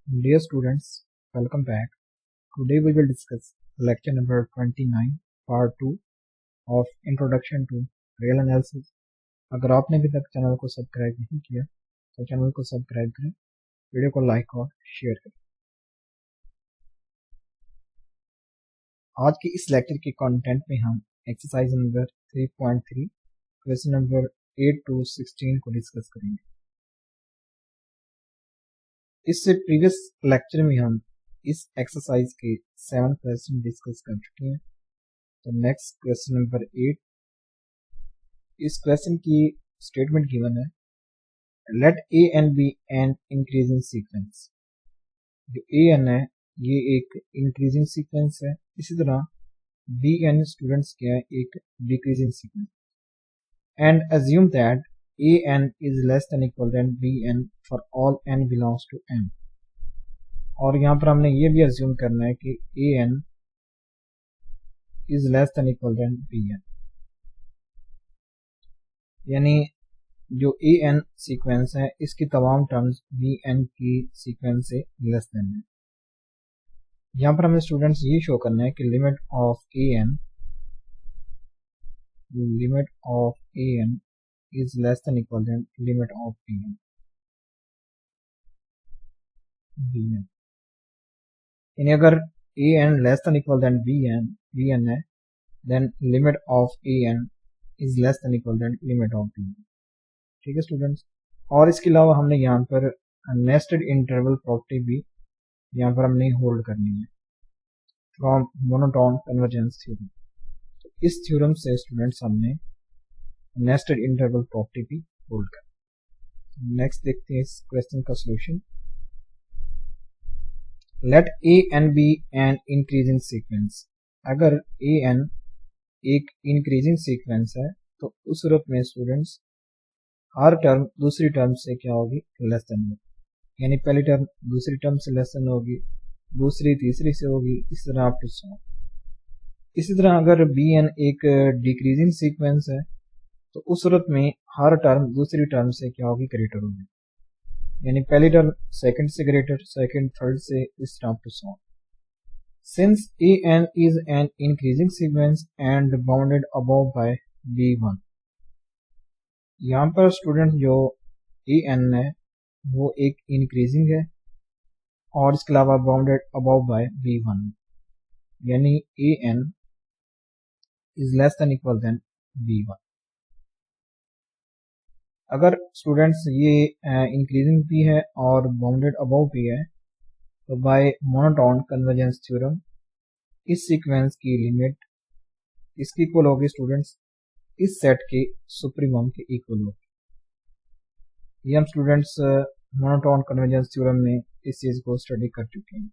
Dear students, welcome back. Today we will discuss lecture number 29, part 2 of Introduction to Real Analysis. अगर आपने अभी तक channel को subscribe नहीं किया तो चैनल को सब्सक्राइब करें, वीडियो को लाइक और शेयर करें। आज की इस लेक्चर के कंटेंट में हम exercise number 3.3 question number 8 to 16 को डिस्कस करेंगे। इससे प्रीवियस लेक्चर में हम इस एक्सरसाइज के 7 क्वेश्चन डिस्कस कर चुके हैं। तो नेक्स्ट क्वेश्चन नंबर 8, इस क्वेश्चन की स्टेटमेंट गिवन है, let a n b n increasing sequence. जो ए एन है ये एक इंक्रीजिंग सीक्वेंस है, इसी तरह बी एन स्टूडेंट्स क्या है, एक decreasing sequence. And assume that a n is less than equal than b n for all n belongs to n। और यहाँ पर हमने ये भी अज्यूम करना है कि a n is less than equal than b n, यानी जो a n सीक्वेंस है इसकी तमाम टर्म्स b n की सीक्वेंस से लेस देन है। यहाँ पर हमें स्टूडेंट्स ये शो करना है कि limit of a n is less than equal than limit of bn। यानी अगर an less than equal than bn है, then limit of an is less than equal than limit of bn। ठीक है students, और इसके अलावा हमने यहाँ पर नेस्टेड इंटरवल प्रॉपर्टी भी यहाँ पर हमने होल्ड करनी है फ्रॉम मोनोटोन कन्वर्जेंस थ्योरम। तो इस थ्योरम से स्टूडेंट्स हमने नेस्टेड इंटरवल प्रॉपर्टी भी होल्ड कर। नेक्स्ट देखते हैं इस क्वेश्चन का solution. Let a n b n increasing sequence. अगर ए एन एक इंक्रीजिंग सीक्वेंस है तो उस सूरत में स्टूडेंट्स हर टर्म दूसरी टर्म से क्या होगी, लेस देन होगी। यानी पहली टर्म दूसरी टर्म से लेस देन होगी, दूसरी तीसरी से होगी, इस तरह आप इसी तरह अगर बी एन एक डिक्रीजिंग सीक्वेंस है तो उस सूरत में हर टर्म दूसरी टर्म से क्या होगी, ग्रेटर होगी। यानी पहली टर्म सेकंड से ग्रेटर, सेकंड थर्ड से, इस तरह to so. Since a n is an increasing sequence and bounded above by b1। यहाँ पर स्टूडेंट जो ए एन है वो एक इंक्रीजिंग है और इसके अलावा बाउंडेड अबव बाय b1, यानी a n is less than equal than b1। अगर स्टूडेंट्स ये इंक्रीजिंग भी है और बाउंडेड अबव भी है तो बाय मोनोटोन कन्वर्जेंस थ्योरम इस सीक्वेंस की लिमिट इसकी इक्वल होगी स्टूडेंट्स इस सेट के सुप्रीमम के इक्वल होगी। ये हम स्टूडेंट्स मोनोटोन कन्वर्जेंस थ्योरम में इस चीज को स्टडी कर चुके हैं।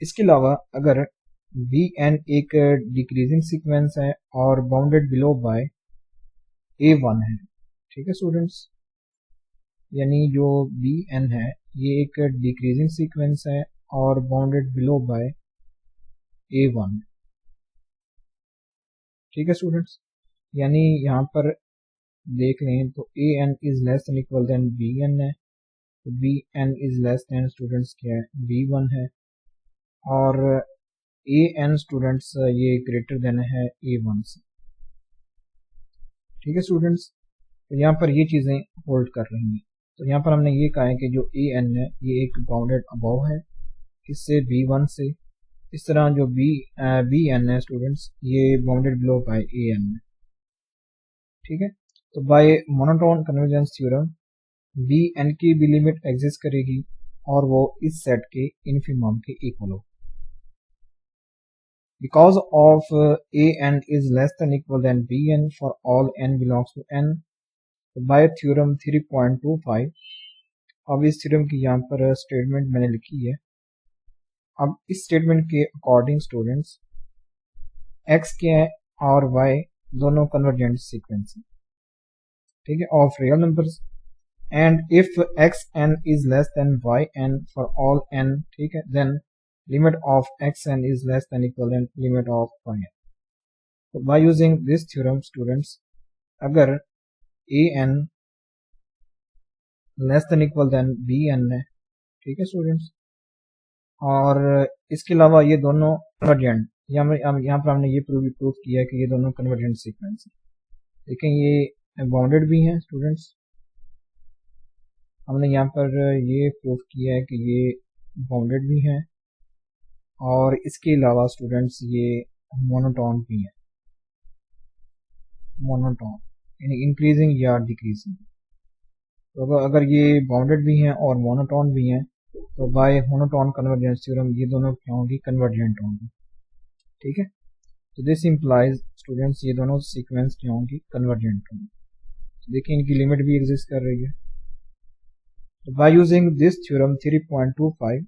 इसके अलावा अगर बी एन एक डिक्रीजिंग सीक्वेंस है और बाउंडेड बिलो बाय a1 है, ठीक है स्टूडेंट्स, यानी जो बी एन है ये एक डिक्रीजिंग सीक्वेंस है और बाउंडेड बिलो बाय a1, ठीक है स्टूडेंट्स। यानी यहाँ पर देख लें तो a n is less than equal than b n है, तो b n is less than students क्या है, b1 है, और ए एन स्टूडेंट्स ये ग्रेटर देन है a1 से। ठीक है स्टूडेंट्स, तो यहाँ पर ये चीज़ें होल्ड कर रही हैं। तो यहाँ पर हमने ये कहा है कि जो ए एन है ये एक बाउंडेड अबव है किससे, b1 से। इस तरह जो बी एन है स्टूडेंट्स ये bounded below by a n है। ठीक है, तो by monotone convergence theorem b n की भी लिमिट एग्जिस्ट करेगी और वो इस सेट के इन्फिमम के इक्वल हो। Because of a n is less than equal than b n for all n belongs to n, by theorem 3.25। अब इस थ्योरम की यहाँ पर स्टेटमेंट मैंने लिखी है। अब इस स्टेटमेंट के अकॉर्डिंग स्टूडेंट्स x क्या है और y दोनों कन्वर्जेंट सीक्वेंस है, ठीक है, of real numbers. And if x n is less than y n for all n, ठीक है, then limit of xn is less than equal than limit of yn। So by using this theorem students, अगर an less than equal than bn है, ठीक है students, और इसके अलावा ये दोनों कन्वर्जेंट, यहाँ पर हमने ये प्रूफ किया कि ये दोनों कन्वर्जेंट सीक्वेंस है। देखें ये बाउंडेड भी हैं स्टूडेंट्स, हमने यहाँ पर ये प्रूफ किया है कि ये बाउंडेड भी हैं और इसके अलावा स्टूडेंट्स ये मोनोटोन भी हैं, मोनोटोन यानी इंक्रीजिंग या डिक्रीजिंग। तो अगर ये बाउंडेड भी हैं और मोनोटोन भी हैं तो बाय मोनोटोन कन्वर्जेंस थ्योरम ये दोनों क्या होंगी, कन्वर्जेंट होंगी। ठीक है, तो दिस इंप्लाइज स्टूडेंट्स ये दोनों सीक्वेंस क्या होंगी, कन्वर्जेंट होंगी। देखिए इनकी लिमिट भी एग्जिस्ट कर रही है। तो बाय यूजिंग दिस थ्योरम 3.25,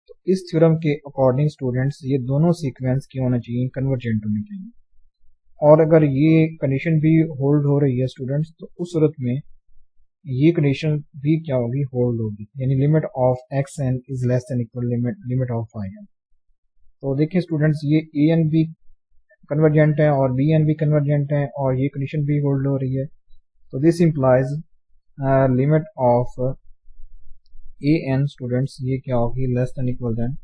तो इस थ्योरम के अकॉर्डिंग स्टूडेंट्स ये दोनों सीक्वेंस क्या होना चाहिए, कन्वर्जेंट होने चाहिए। और अगर ये कंडीशन भी होल्ड हो रही है स्टूडेंट्स, तो उस सूरत में ये कंडीशन भी क्या होगी, होल्ड होगी, यानी limit of x n is less than equal limit of y n. तो देखिए स्टूडेंट्स ये ए एन भी कन्वर्जेंट है और बी एन भी कन्वर्जेंट है और ये कंडीशन भी होल्ड हो रही है। तो this implies limit of a n students ये क्या होगी, less than equal than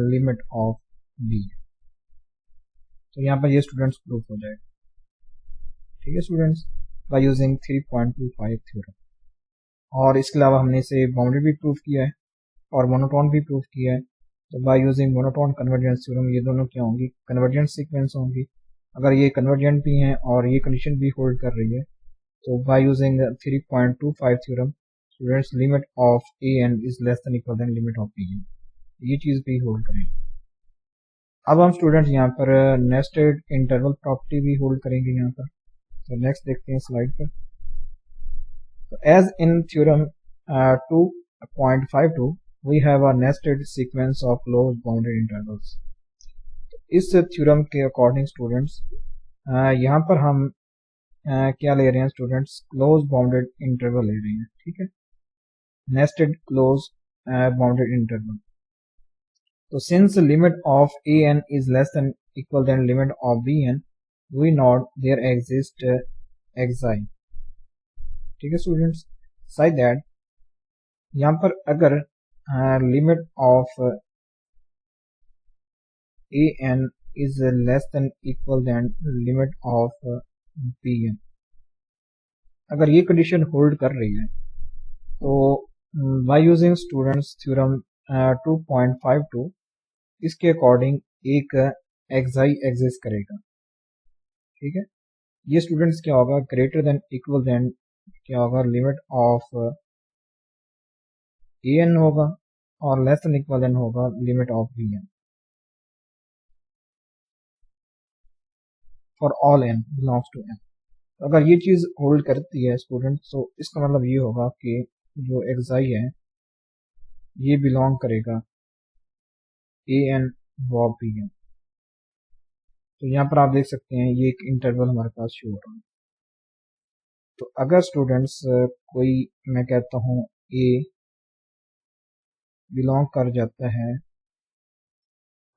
limit of b. तो यहाँ पर ये स्टूडेंट्स प्रूफ हो जाएगा। ठीक है स्टूडेंट्स, बाय यूजिंग 3.25 थ्योरम। और इसके अलावा हमने इसे बाउंडेड भी प्रूफ किया है और मोनोटोन भी प्रूफ किया है। तो by using monotone convergence theorem ये दोनों क्या होंगी, कन्वर्जेंट सीक्वेंस होंगी। अगर ये कन्वर्जेंट भी हैं और ये कंडीशन भी होल्ड कर रही है, तो by using 3.25 theorem students limit of a n is less than equal than limit of b n, ये चीज़ भी होल्ड करेंगे। अब हम स्टूडेंट्स यहाँ पर नेस्टेड इंटरवल प्रॉपर्टी भी होल्ड करेंगे यहाँ पर। तो नेक्स्ट देखते हैं स्लाइड पर। तो as in theorem 2.52 we have a nested sequence of close bounded intervals. इस थ्योरम के अकॉर्डिंग स्टूडेंट्स यहाँ पर हम क्या ले रहे हैं स्टूडेंट्स, क्लोज बाउंडेड इंटरवल ले रहे हैं। ठीक है, नेस्टेड क्लोज बाउंडेड इंटरवल। तो since limit of a n is less than equal than limit of b n, we note there exist xi. ठीक है स्टूडेंट्स, साइड दैट यहाँ पर अगर limit of a n is less than equal than limit of b n, अगर ये condition hold कर रही है, तो बाय यूजिंग स्टूडेंट्स थ्योरम 2.52 इसके अकॉर्डिंग एक एक्साई एग्जिस्ट करेगा। ठीक है, ये स्टूडेंट्स क्या होगा, ग्रेटर देन इक्वल देन क्या होगा, लिमिट ऑफ ए एन होगा और लेस देन इक्वल देन होगा limit of b n for all n belongs to N. अगर ये चीज़ होल्ड करती है स्टूडेंट्स, तो इसका मतलब ये होगा कि जो एक्साई है ये बिलोंग करेगा ए एन व बी एन। तो यहाँ पर आप देख सकते हैं ये एक इंटरवल हमारे पास शो हो रहा है। तो अगर स्टूडेंट्स कोई, मैं कहता हूँ ए बिलोंग कर जाता है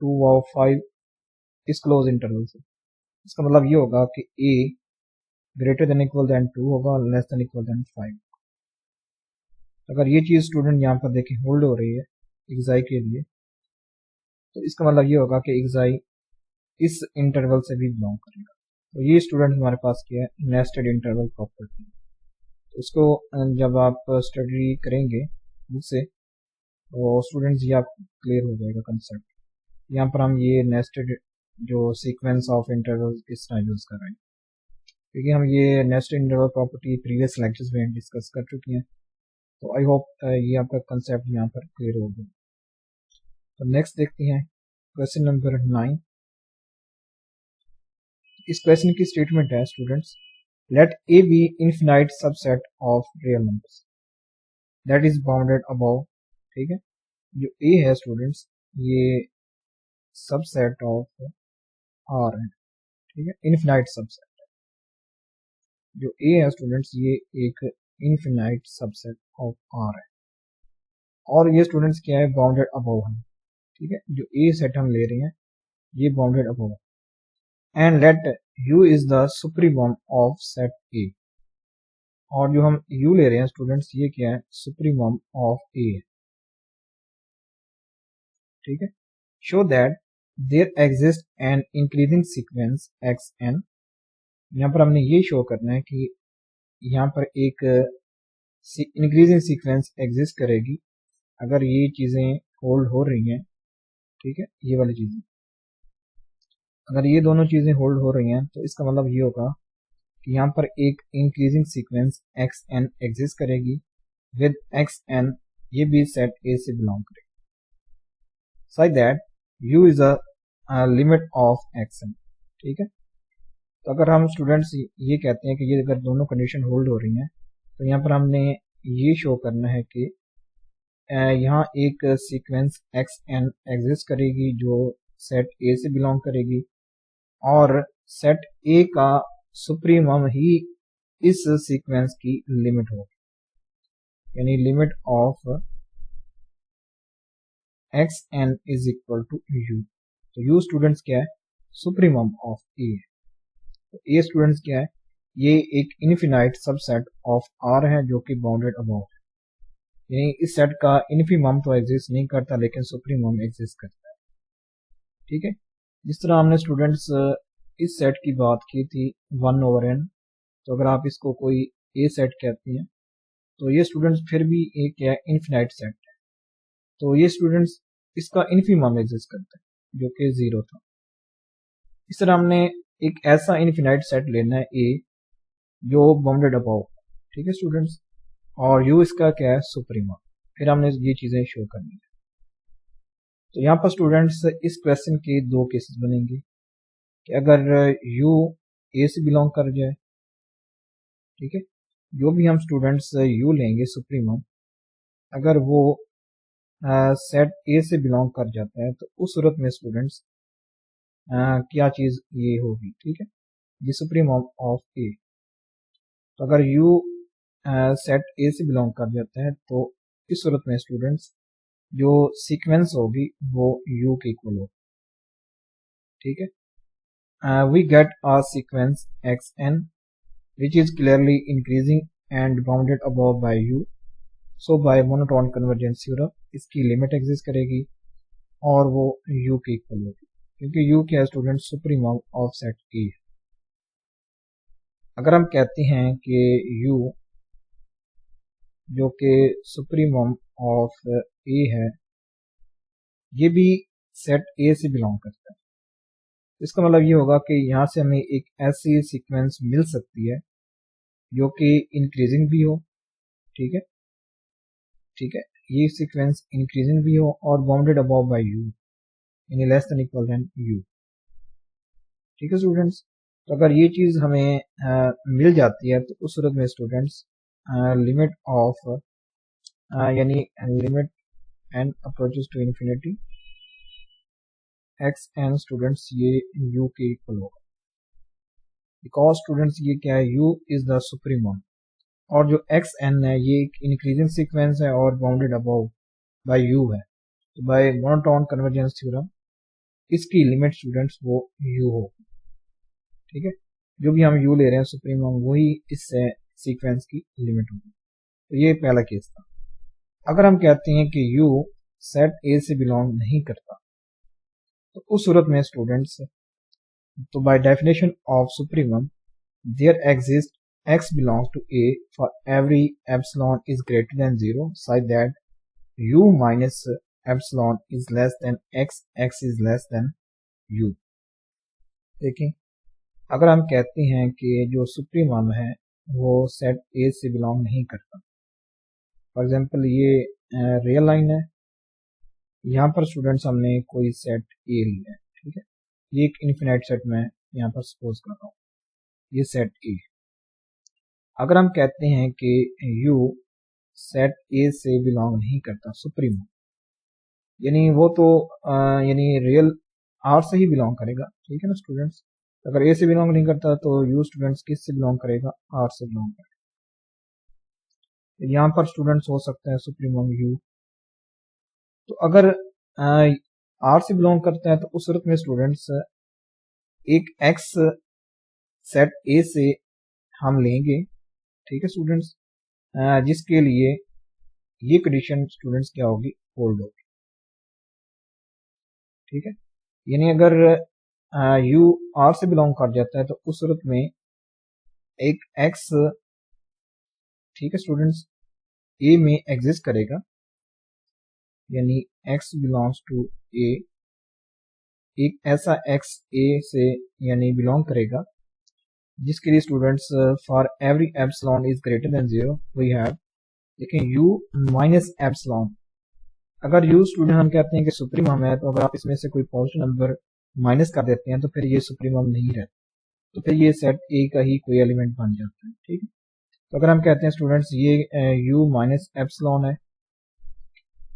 2 व 5 इस क्लोज इंटरवल से, इसका मतलब ये होगा कि ए ग्रेटर देन इक्वल देन 2 होगा, लेस देन इक्वल देन 5। अगर ये चीज़ स्टूडेंट यहाँ पर देखें होल्ड हो रही है एक्साई के लिए, तो इसका मतलब ये होगा कि एक्साई इस इंटरवल से भी बिलोंग करेगा। तो ये स्टूडेंट हमारे पास क्या है, नेस्टेड इंटरवल प्रॉपर्टी। तो इसको जब आप स्टडी करेंगे मुझसे, तो स्टूडेंट्स ये आप क्लियर हो जाएगा कंसेप्ट। यहाँ पर हम ये नेस्टेड जो सीक्वेंस ऑफ इंटरवल किस तरह यूज़ कर रहे हैं, क्योंकि हम ये nested interval property previous lectures में डिस्कस कर चुके हैं। तो आई होप ये आपका कंसेप्ट यहाँ पर क्लियर हो गया। तो नेक्स्ट देखते हैं क्वेश्चन नंबर 9। इस क्वेश्चन की स्टेटमेंट है students, let a be infinite subset of real numbers that is bounded above. ठीक है, जो ए है स्टूडेंट्स ये सबसेट ऑफ आर है। ठीक है, इनफिनाइट सबसेट, जो ए है स्टूडेंट्स ये एक इनफिनाइट सबसेट ऑफ आर है और ये स्टूडेंट्स क्या है, बाउंडेड अबव है। ठीक है, जो ए सेट हम ले रहे हैं ये बाउंडेड अबव है। And let you is the supremum of set ए, और जो हम यू ले रहे हैं स्टूडेंट्स ये क्या है, सुप्रीमम ऑफ ए है। ठीक है। Show that there exist an increasing sequence x n, यहाँ पर हमने ये शो करना है कि यहाँ पर एक इंक्रीजिंग सीक्वेंस एग्जिस्ट करेगी अगर ये चीजें होल्ड हो रही हैं, ठीक है। ये वाली चीजें अगर ये दोनों चीजें होल्ड हो रही हैं तो इसका मतलब ये होगा कि यहाँ पर एक increasing sequence x n exist करेगी विद एक्स एन, ये भी सेट ए से बिलोंग करेगी, such that u is a limit of x n, ठीक है। तो अगर हम स्टूडेंट्स ये कहते हैं कि ये अगर दोनों कंडीशन होल्ड हो रही हैं तो यहाँ पर हमने ये शो करना है कि यहाँ एक सीक्वेंस एक्स एन एग्जिस्ट करेगी जो सेट ए से बिलोंग करेगी और सेट ए का सुप्रीमम ही इस सीक्वेंस की लिमिट होगी, यानी limit of x n is equal to u. तो यू स्टूडेंट्स क्या है, सुप्रीमम ऑफ ए है। तो ए स्टूडेंट्स क्या है, ये एक इनफिनाइट सबसेट ऑफ आर है जो कि बाउंडेड अबाउट है, यानी इस सेट का इनफिमम तो एग्जिस्ट नहीं करता लेकिन सुप्रीमम एग्जिस्ट करता है, ठीक है। जिस तरह हमने स्टूडेंट्स इस सेट की बात की थी 1/n, तो अगर आप इसको कोई ए सेट कहते हैं तो ये स्टूडेंट्स फिर भी एक क्या है, इनफिनाइट सेट है। तो ये स्टूडेंट्स इसका इनफिमम एग्जिस्ट करता है जो कि 0 था। इस तरह हमने एक ऐसा इनफिनाइट सेट लेना है ए जो बाउंडेड अबाउट, ठीक है स्टूडेंट्स, और यू इसका क्या है, सुप्रीमम। फिर हमने ये चीजें शो करनी है। तो यहाँ पर स्टूडेंट्स इस क्वेश्चन के दो केसेस बनेंगे कि अगर यू ए से बिलोंग कर जाए, ठीक है, जो भी हम स्टूडेंट्स यू लेंगे सुप्रीमम, अगर वो सेट ए से बिलोंग कर जाता है तो उस सूरत में स्टूडेंट्स क्या चीज ये होगी, ठीक है, ये सुप्रीमम ऑफ ए। तो अगर यू सेट ए से बिलोंग कर जाता है तो इस सूरत में स्टूडेंट्स जो सीक्वेंस होगी वो यू के इक्वल होगी, ठीक है। We get a sequence x n which is clearly increasing and bounded above by u, so by monotone convergence theorem इसकी लिमिट एग्जिस्ट करेगी और वो u के इक्वल होगी, क्योंकि u क्या है स्टूडेंट, सुप्रीमम ऑफ सेट ए। अगर हम कहते हैं कि u जो कि सुप्रीमम ऑफ ए है, ये भी सेट ए से बिलोंग करता है, इसका मतलब ये होगा कि यहाँ से हमें एक ऐसी सीक्वेंस मिल सकती है जो कि इंक्रीजिंग भी हो, ठीक है, ठीक है, ये सीक्वेंस इंक्रीजिंग भी हो और बाउंडेड अबव बाय यू, यानी less than equal than u, ठीक है स्टूडेंट्स। तो अगर ये चीज हमें मिल जाती है तो उस सूरत में स्टूडेंट्स लिमिट ऑफ यानी limit n approaches to infinity x n students ये यू के इक्वल होगा, बिकॉज स्टूडेंट्स ये क्या है, यू इज द सुप्रीमम और जो एक्स एन है ये एक इंक्रीजिंग सीक्वेंस है और बाउंडेड अबव बाय यू है। तो बाय मोनोटोन कन्वर्जेंस थ्योरम इसकी लिमिट स्टूडेंट्स वो यू होगी, ठीक है, जो भी हम यू ले रहे हैं सुप्रीमम वही इस सीक्वेंस की लिमिट होगी। तो ये पहला केस था। अगर हम कहते हैं कि यू सेट ए से बिलोंग नहीं करता तो उस सूरत में स्टूडेंट्स, तो by definition of supremum there exist x belongs to a for every epsilon is greater than 0 such that u minus epsilon is less than x, x is less than u। देखिए अगर हम कहते हैं कि जो supremum है वो set A से बिलोंग नहीं करता, फॉर एग्जांपल ये रियल लाइन है, यहाँ पर स्टूडेंट्स हमने कोई सेट ए लिया है, ठीक है, ये एक इन्फिनाइट सेट में यहाँ पर सपोज कर रहा हूँ, ये सेट ए। अगर हम कहते हैं कि u सेट ए से बिलोंग नहीं करता सुप्रीमम, यानी वो तो यानी रियल आर से ही बिलोंग करेगा, ठीक है ना स्टूडेंट्स। अगर ए से बिलोंग नहीं करता तो यू स्टूडेंट्स किस से बिलोंग करेगा, आर से बिलोंग करेगा। यहाँ पर स्टूडेंट्स हो सकते हैं सुप्रीमम यू। तो अगर आर से बिलोंग करता है तो उस सूरत में स्टूडेंट्स एक एक्स सेट ए से हम लेंगे, ठीक है स्टूडेंट्स, जिसके लिए ये कंडीशन स्टूडेंट्स क्या होगी, होल्ड होगी। ठीक है, यानी अगर u R से बिलोंग कर जाता है तो उस सूरत में एक x, ठीक है स्टूडेंट्स, a में एग्जिस्ट करेगा, यानी x बिलोंग्स टू a, एक ऐसा x a से यानी बिलोंग करेगा जिसके लिए students for every epsilon is greater than 0 we have, देखें u माइनस एप्सिलॉन। अगर u स्टूडेंट हम कहते हैं कि सुप्रीमम है, तो अगर आप इसमें से कोई पॉजिटिव नंबर माइनस कर देते हैं तो फिर ये सुप्रीमम नहीं रहता, तो फिर ये सेट a का ही कोई एलिमेंट बन जाता है। ठीक है, तो अगर हम कहते हैं स्टूडेंट्स ये u माइनस एप्सिलॉन है,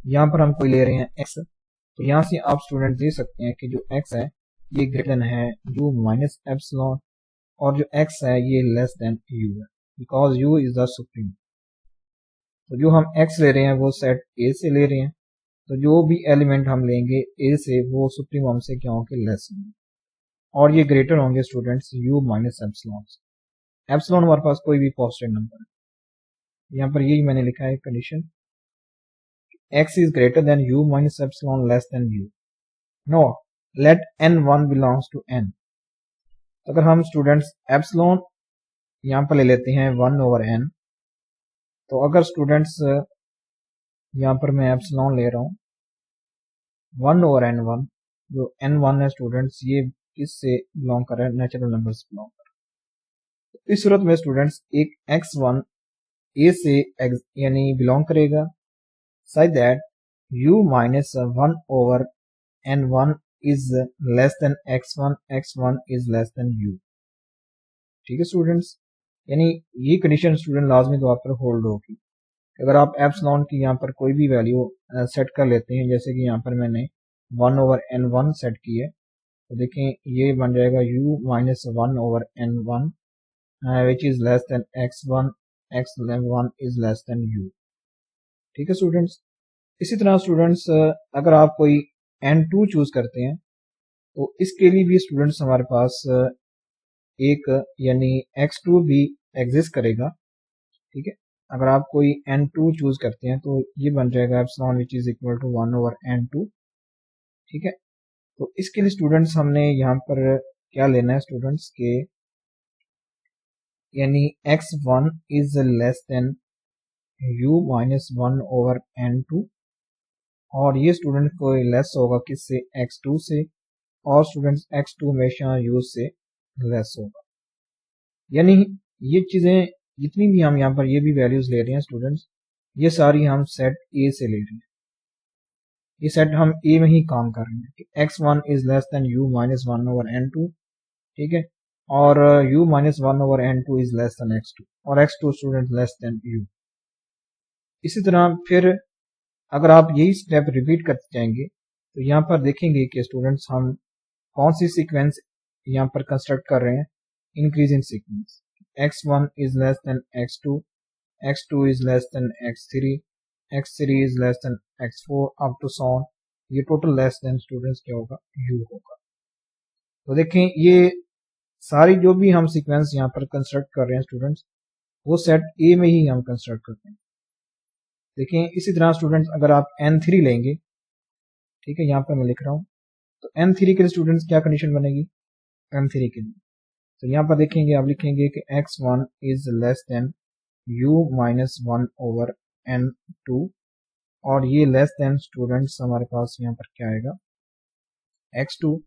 यहाँ पर हम कोई ले रहे हैं x, तो यहाँ से आप स्टूडेंट दे सकते हैं कि जो x है ये ग्रेटर देन है u माइनस एप्सिलॉन, और जो x है ये लेस देन u है, because u is the supreme. तो जो हम x ले रहे हैं वो सेट a से ले रहे हैं, तो जो भी एलिमेंट हम लेंगे a से वो सुप्रीमम से क्या होंगे, लेस होंगे, और ये ग्रेटर होंगे स्टूडेंट्स u माइनस एप्सिलॉन से। एप्सिलॉन हमारे पास कोई भी पॉजिटिव नंबर है, यहाँ पर यही मैंने लिखा है condition, x is greater than u minus epsilon less than u. No, let n1 belongs to n. तो अगर हम स्टूडेंट्स एप्सिलॉन यहाँ पर ले लेते हैं 1 ओवर n, तो अगर स्टूडेंट्स यहाँ पर मैं एप्सिलॉन ले रहा हूँ 1 ओवर n1, जो n1 है स्टूडेंट्स ये किससे बिलोंग कर रहा है, नेचुरल नंबर से बिलोंग कर रहा है। तो इस सूरत में स्टूडेंट्स एक x1 a से यानी बिलोंग करेगा, such that u minus 1 over n1 is less than x1, x1 is less than u। ठीक है स्टूडेंट्स, यानी ये कंडीशन स्टूडेंट लाजमी तौर पर होल्ड होगी। अगर आप एप्सिलॉन की यहाँ पर कोई भी वैल्यू सेट कर लेते हैं, जैसे कि यहाँ पर मैंने 1 ओवर n1 सेट की है, तो देखें ये बन जाएगा u minus 1 over n1 which is less then x1, x1 is less then u। ठीक है स्टूडेंट्स, इसी तरह स्टूडेंट्स अगर आप कोई n2 चूज करते हैं तो इसके लिए भी स्टूडेंट्स हमारे पास एक यानी x2 भी एग्जिस्ट करेगा। ठीक है, अगर आप कोई n2 चूज करते हैं तो ये बन जाएगा epsilon which is equal to 1 over n2। ठीक है, तो इसके लिए स्टूडेंट्स हमने यहाँ पर क्या लेना है स्टूडेंट्स के, यानी x1 is less then u minus 1 over n2, और ये स्टूडेंट को लेस होगा किससे, x2 से, और स्टूडेंट्स x2 हमेशा u से लेस होगा। यानी ये चीजें जितनी भी हम यहाँ पर ये भी वैल्यूज ले रहे हैं स्टूडेंट्स, ये सारी हम सेट a से ले रहे हैं, ये सेट हम a में ही काम कर रहे हैं कि x1 is less then u minus 1 over n2। ठीक है, और u minus 1 over n2 is less than x2, और x2 student less than u। इसी तरह फिर अगर आप यही स्टेप रिपीट करते जाएंगे तो यहाँ पर देखेंगे कि स्टूडेंट्स हम कौन सी सीक्वेंस यहाँ पर कंस्ट्रक्ट कर रहे हैं, increasing sequence, x1 is less than x2, x2 is less than x3, x3 is less than x4 up to so on, ये टोटल लेस देन स्टूडेंट्स क्या होगा, u होगा। तो देखें ये सारी जो भी हम सीक्वेंस यहाँ पर कंस्ट्रक्ट कर रहे हैं स्टूडेंट्स, वो सेट a में ही हम कंस्ट्रक्ट करते हैं। देखें इसी तरह स्टूडेंट्स अगर आप n3 लेंगे, ठीक है यहाँ पर मैं लिख रहा हूँ, तो n3 के लिए स्टूडेंट्स क्या कंडीशन बनेगी, n3 के लिए, तो यहाँ पर देखेंगे आप लिखेंगे कि x1 is less then u minus 1 over n2, और ये लेस देन स्टूडेंट्स हमारे पास यहाँ पर क्या आएगा, x2,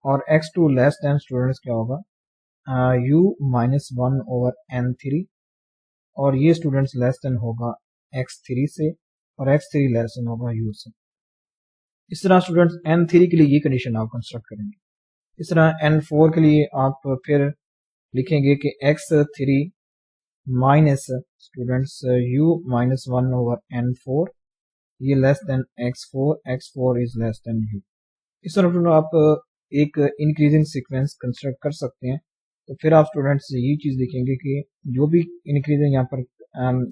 और x2 लेस देन स्टूडेंट्स क्या होगा, u माइनस 1 ओवर n3, और ये स्टूडेंट्स लेस देन होगा x3 से, और x3 लेस देन होगा u से। इस तरह स्टूडेंट्स n3 के लिए ये कंडीशन आप कंस्ट्रक्ट करेंगे। इस तरह n4 के लिए आप फिर लिखेंगे कि x3 minus students u minus 1 over n4, ये less than x4, x4 is less then u। इस तरह आप एक इंक्रीजिंग सीक्वेंस कंस्ट्रक्ट कर सकते हैं। तो फिर आप स्टूडेंट्स ये चीज देखेंगे कि जो भी इंक्रीजिंग यहाँ पर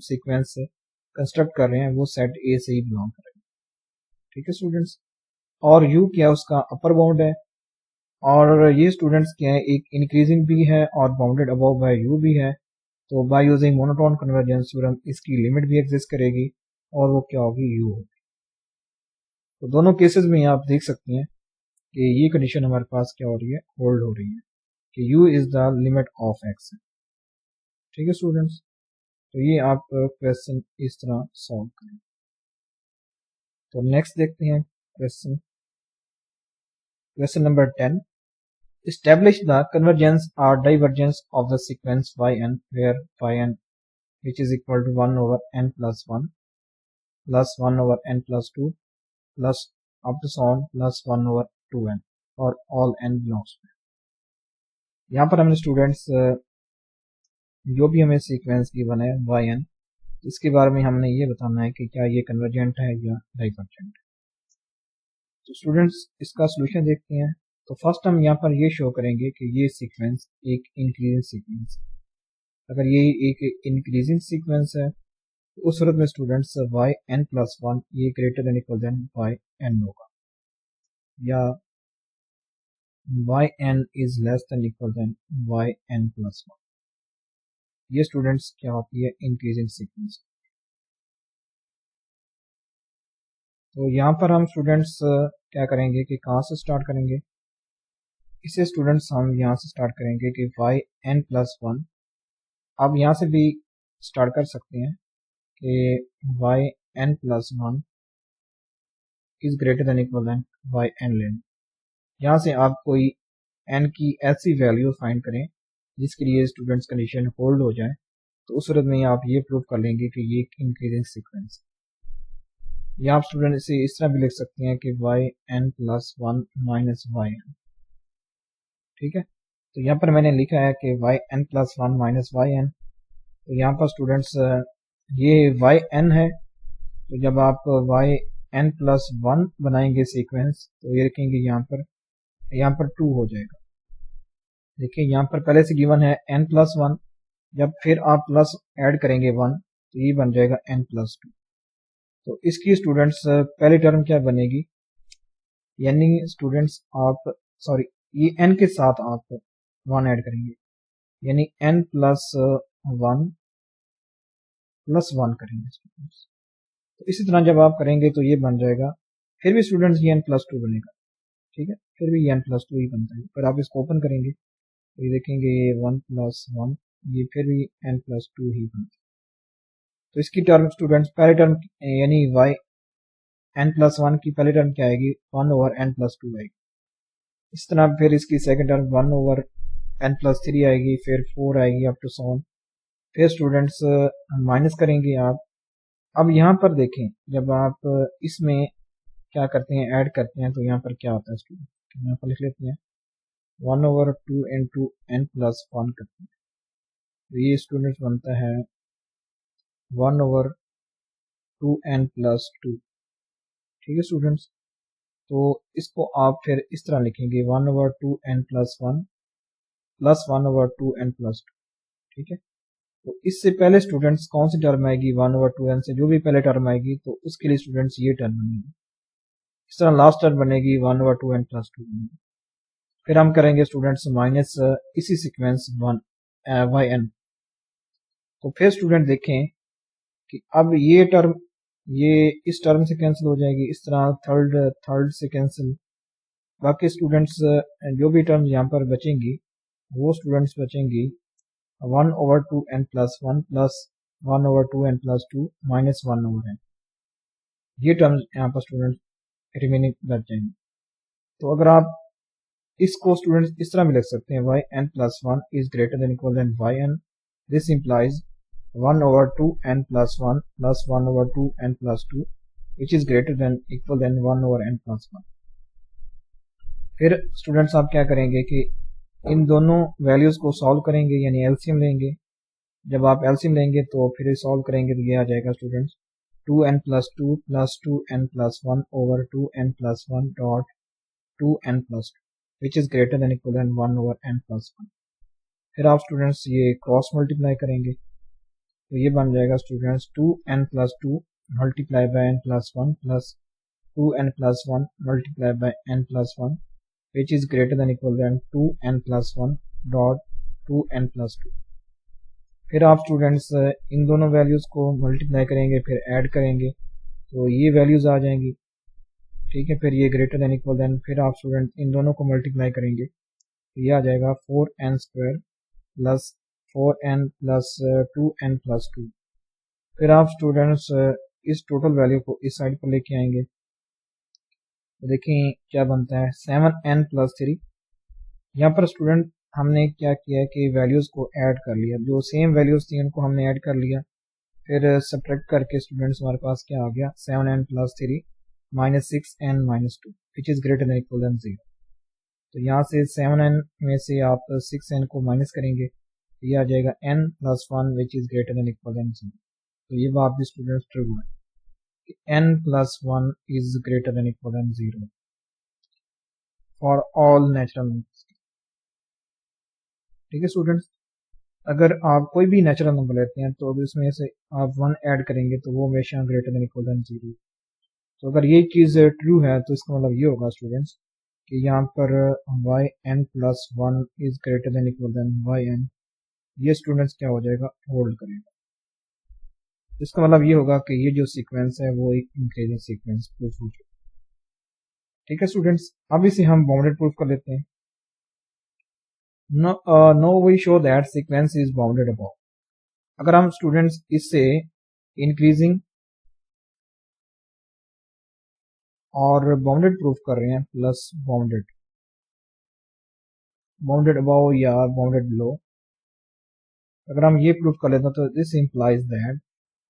सीक्वेंस कंस्ट्रक्ट कर रहे हैं वो सेट ए से ही बिलोंग करेंगे। ठीक है स्टूडेंट्स, और u क्या उसका अपर बाउंड है, और ये स्टूडेंट्स क्या है एक इंक्रीजिंग भी है और बाउंडेड अबव बाय u भी है, तो by using monotone convergence theorem इसकी लिमिट भी एग्जिस्ट करेगी और वो क्या होगी, u होगी। तो दोनों केसेस में आप देख सकते हैं कि ये कंडीशन हमारे पास क्या हो रही है, होल्ड हो रही है कि u is the limit of x। ठीक है स्टूडेंट्स, तो ये आप क्वेश्चन इस तरह सॉल्व करें। तो नेक्स्ट देखते हैं question number 10। Establish the convergence or divergence of the sequence yn where yn which is equal to 1 over n plus 1 plus 1 over n plus 2 plus up to so on plus 1 over 2n और all n belongs to। यहाँ पर हमने students जो भी हमें sequence given है yn, इसके बारे में हमने ये बताना है कि क्या ये कन्वर्जेंट है या डाइवर्जेंट है। तो स्टूडेंट्स इसका सोल्यूशन देखते हैं। तो फर्स्ट हम यहाँ पर ये शो करेंगे कि ये सीक्वेंस एक इंक्रीजिंग सीक्वेंस है। अगर ये एक इंक्रीजिंग सीक्वेंस है तो उस सूरत में स्टूडेंट्स yn प्लस 1 ये greater than equal than yn होगा, या yn is less than equal than yn plus 1। ये स्टूडेंट्स क्या होती है, इंक्रीजिंग सीक्वेंस। तो यहाँ पर हम स्टूडेंट्स क्या करेंगे कि कहाँ से स्टार्ट करेंगे, इसे स्टूडेंट्स हम यहाँ से स्टार्ट करेंगे कि yn प्लस 1। अब यहाँ से भी स्टार्ट कर सकते हैं कि yn plus 1 is greater than equal than yn लें। यहाँ से आप कोई n की ऐसी वैल्यू फाइंड करें जिसके लिए स्टूडेंट्स कंडीशन होल्ड हो जाए, तो उस सूरत में आप ये प्रूव कर लेंगे कि ये एक इंक्रीजिंग सीक्वेंस है। या आप स्टूडेंट इसे इस तरह भी लिख सकते हैं कि yn प्लस 1 माइनस yn। ठीक है, तो यहाँ पर मैंने लिखा है कि yn प्लस 1 माइनस yn। तो यहाँ पर स्टूडेंट्स ये yn है, तो जब आप yn प्लस 1 बनाएंगे सीक्वेंस तो ये रखेंगे यहाँ पर 2 हो जाएगा। देखिए यहाँ पर पहले से गिवन है n प्लस 1, जब फिर आप प्लस ऐड करेंगे 1 तो ये बन जाएगा n प्लस 2। तो इसकी स्टूडेंट्स पहली टर्म क्या बनेगी, यानी स्टूडेंट्स आप ये n के साथ आप 1 ऐड करेंगे, यानी n प्लस 1 प्लस 1 करेंगे स्टूडेंट्स। तो इसी तरह जब आप करेंगे तो ये बन जाएगा, फिर भी स्टूडेंट्स ये n प्लस 2 बनेगा। ठीक है, फिर भी ये n प्लस 2 ही बनता है। पर आप इसको ओपन करेंगे तो ये देखेंगे ये 1 प्लस 1, ये फिर भी n प्लस 2 ही बनता है। तो इसकी टर्म स्टूडेंट्स पहली टर्म यानी n प्लस 1 की पहली टर्म क्या आएगी, 1 ओवर n प्लस 2 आएगी। इस तरह फिर इसकी second term 1 over n plus 3 आएगी, फिर 4 आएगी अप टू सो ऑन। फिर स्टूडेंट्स माइनस करेंगे आप। अब यहाँ पर देखें, जब आप इसमें क्या करते हैं, ऐड करते हैं, तो यहाँ पर क्या होता है स्टूडेंट, यहाँ पर लिख लेते हैं 1 ओवर 2 इंटू n प्लस 1 करते हैं, तो ये स्टूडेंट्स बनता है 1 ओवर 2n प्लस 2। ठीक है स्टूडेंट्स, तो इसको आप फिर इस तरह लिखेंगे 1 over 2n plus 1 plus 1 over 2n plus 2। ठीक है, तो इससे पहले स्टूडेंट्स कौन सी टर्म आएगी, 1 ओवर 2n से जो भी पहले टर्म आएगी तो उसके लिए स्टूडेंट्स ये टर्म बनेगी। इस तरह लास्ट टर्म बनेगी 1 ओवर 2n प्लस 2 बनेगी। फिर हम करेंगे स्टूडेंट्स माइनस इसी सीक्वेंस yn। तो फिर स्टूडेंट देखें कि अब ये टर्म ये इस टर्म से कैंसिल हो जाएगी, इस तरह थर्ड से कैंसिल। बाकी स्टूडेंट्स जो भी टर्म यहाँ पर बचेंगी वो स्टूडेंट्स बचेंगी 1 over 2n plus 1 plus 1 over 2n plus 2 minus 1 over n। ये टर्म्स यहाँ पर स्टूडेंट रिमेनिंग बच जाएंगे। तो अगर आप इसको स्टूडेंट्स इस तरह भी लिख सकते हैं yn plus 1 is greater than equal than yn, this implies 1 over 2n plus 1 plus 1 over 2n plus 2 which is greater than equal than 1 over n plus 1। फिर स्टूडेंट्स आप क्या करेंगे कि इन दोनों वैल्यूज को सॉल्व करेंगे, यानी एलसीएम लेंगे। जब आप एलसीएम लेंगे तो फिर सॉल्व करेंगे तो ये आ जाएगा students 2n plus 2 plus 2n plus 1 over 2n plus 1 dot 2n plus 2 which is greater than equal than 1 over n plus 1। फिर आप स्टूडेंट्स ये क्रॉस मल्टीप्लाई करेंगे तो ये बन जाएगा students 2n plus 2 multiply by n plus 1 plus 2n plus 1 multiply by n plus 1 which is greater than equal than 2n plus 1 dot 2n plus 2। फिर आप स्टूडेंट्स इन दोनों वैल्यूज को मल्टीप्लाई करेंगे, फिर ऐड करेंगे तो ये वैल्यूज आ जाएंगी। ठीक है, फिर ये ग्रेटर देन इक्वल देन, फिर आप स्टूडेंट इन दोनों को मल्टीप्लाई करेंगे तो ये आ जाएगा 4n² plus 4n plus 2n plus 2। फिर आप स्टूडेंट्स इस टोटल वैल्यू को इस साइड पर लेके आएंगे तो देखें क्या बनता है 7n प्लस 3। यहाँ पर स्टूडेंट हमने क्या किया कि वैल्यूज़ को ऐड कर लिया, जो सेम वैल्यूज़ थी उनको हमने ऐड कर लिया, फिर सब्ट्रैक्ट करके स्टूडेंट्स हमारे पास क्या आ गया 7n plus 3 minus 6n minus 2 which is greater than equal than 0। तो यहाँ से 7n में से आप 6n को माइनस करेंगे तो ये आ जाएगा n plus 1 which is greater than equal than 0। तो ये बात भी स्टूडेंट्स ट्रू है कि n plus 1 is greater than equal than 0 for all natural numbers. ठीक है स्टूडेंट्स, अगर आप कोई भी नेचुरल नंबर लेते हैं तो अगर इसमें से आप 1 ऐड करेंगे तो वो हमेशा ग्रेटर देन इक्वल देन 0। तो अगर ये चीज़ ट्रू है तो इसका मतलब ये होगा स्टूडेंट्स कि यहाँ पर yn plus 1 is greater than equal than yn, ये स्टूडेंट्स क्या हो जाएगा होल्ड करेगा। इसका मतलब ये होगा कि ये जो सीक्वेंस है वो एक इंक्रीजिंग सीक्वेंस प्रूफ हो चुका। ठीक है स्टूडेंट्स, अब इसे हम बाउंडेड प्रूफ कर लेते हैं। No we show that sequence is bounded above. अगर हम स्टूडेंट्स इससे इंक्रीजिंग और बाउंडेड प्रूफ कर रहे हैं प्लस बाउंडेड, बाउंडेड अबव या बाउंडेड बिलो, अगर हम ये प्रूफ कर लेते हैं तो this implies that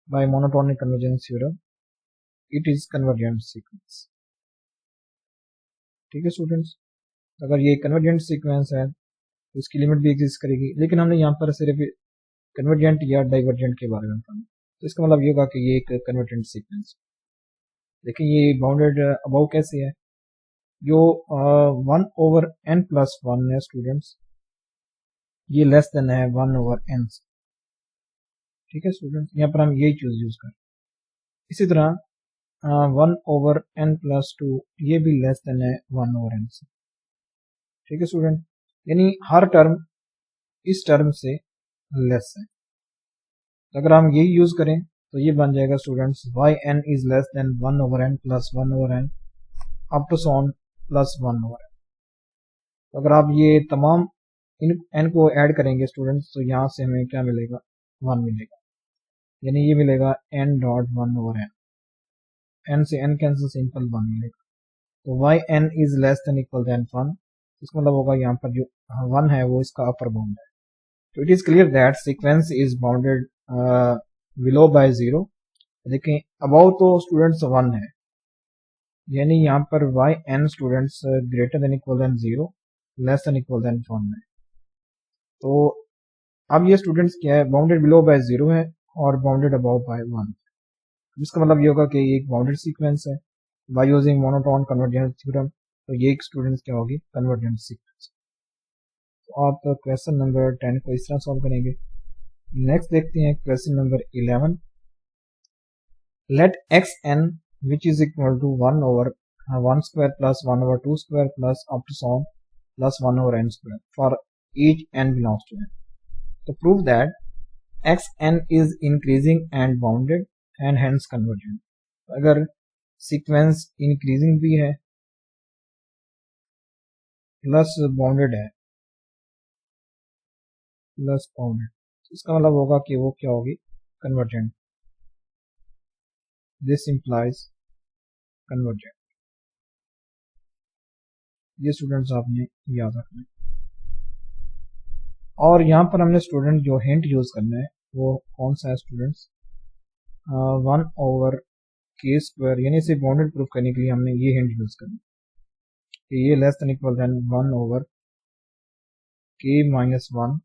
bye monotonic convergence theorem it is convergent sequence. ठीक है स्टूडेंट्स, अगर ये कन्वर्जेंट सीक्वेंस है तो इसकी लिमिट भी एग्जिस्ट करेगी, लेकिन हमने यहाँ पर सिर्फ कन्वर्जेंट या डाइवर्जेंट के बारे में पढ़ा, तो इसका मतलब ये होगा कि ये एक कन्वर्जेंट सीक्वेंस। लेकिन ये बाउंडेड अबव कैसे है, जो 1/n प्लस 1 है स्टूडेंट्स, ये लेस देन है 1/n से। ठीक है स्टूडेंट्स, यहाँ पर हम यही चीज यूज करें। इसी तरह 1/n प्लस 2 ये भी लेस देन है 1/n से। ठीक है स्टूडेंट, यानी हर टर्म इस टर्म से लेस है। तो अगर हम यही यूज करें तो ये बन जाएगा students yn is less than 1/n plus 1/n up to so on plus 1/n। तो अगर आप ये तमाम इन n को ऐड करेंगे स्टूडेंट्स तो यहाँ से हमें क्या मिलेगा 1 मिलेगा, यानी ये मिलेगा n डॉट 1/n, n से n कैंसिल सिंपल 1 मिलेगा। तो yn is less than equal than 1, इसका मतलब होगा यहाँ पर जो 1 है वो इसका अपर बाउंड है। तो it is clear that sequence is bounded below by 0। देखें अबाउ तो स्टूडेंट्स 1 है, यानी यहाँ पर yn students greater than equal than 0 less than equal than 1 है। तो अब ये स्टूडेंट्स क्या है बाउंडेड बिलो बाय 0 है और बाउंडेड अबाउ बाय 1, जिसका मतलब ये होगा कि ये एक बाउंडेड सीक्वेंस है by using monotone convergence theorem. तो ये एक स्टूडेंट्स क्या होगी कन्वर्जेंट सीक्वेंस। तो आप क्वेश्चन नंबर 10 को इस तरह सॉल्व करेंगे। नेक्स्ट देखते हैं question number 11। Let xn which is equal to 1/1 square plus 1/2 square plus up to so on plus 1/n square for each n belongs to n. तो prove that xn is increasing and bounded and hence convergent। अगर sequence increasing भी है plus bounded है plus bounded, इसका मतलब होगा कि वो क्या होगी कन्वर्जेंट। This implies convergent. ये स्टूडेंट्स आपने याद रखना है। और यहाँ पर हमने स्टूडेंट जो हिंट यूज करना है वो कौन सा है स्टूडेंट्स 1/k², यानी इसे बाउंडेड प्रूफ करने के लिए हमने ये हिंट यूज करना है कि ये less than equal than 1/k minus 1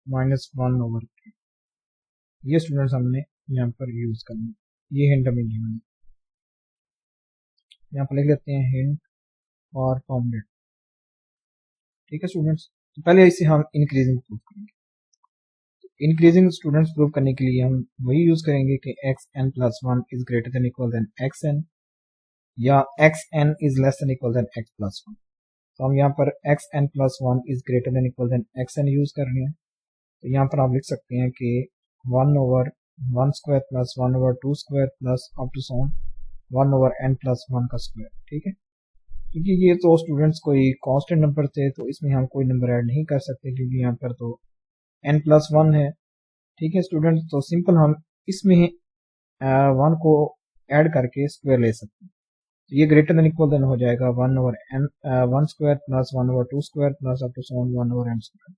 minus 1/k। ये स्टूडेंट्स हमने यहाँ पर यूज करना है, ये हिंट हमें गिवन है। यहाँ पर लिख लेते हैं हिंट और बाउंडेड। ठीक है स्टूडेंट्स, तो पहले इसे हम इंक्रीजिंग प्रूफ करेंगे। इंक्रीजिंग स्टूडेंट्स प्रूफ करने के लिए हम वही यूज करेंगे कि xn plus 1 is greater than equal than xn या xn is less than equal than x plus 1। तो हम यहाँ पर xn plus 1 is greater than equal than xn use कर रहे हैं। तो यहाँ पर आप लिख सकते हैं कि 1/1 square plus 1/2 square plus up to so on 1/n+1 का स्क्वायर। ठीक है, क्योंकि ये तो स्टूडेंट्स कोई कांस्टेंट नंबर थे तो इसमें हम कोई नंबर ऐड नहीं कर सकते क्योंकि यहाँ पर तो n+1 है। ठीक है स्टूडेंट्स, तो सिंपल हम इसमें 1 को ऐड करके स्क्वायर ले सकते हैं। तो ये ग्रेटर देन इक्वल देन हो जाएगा 1/n 1 plus 1/2 square plus up to 1/n square.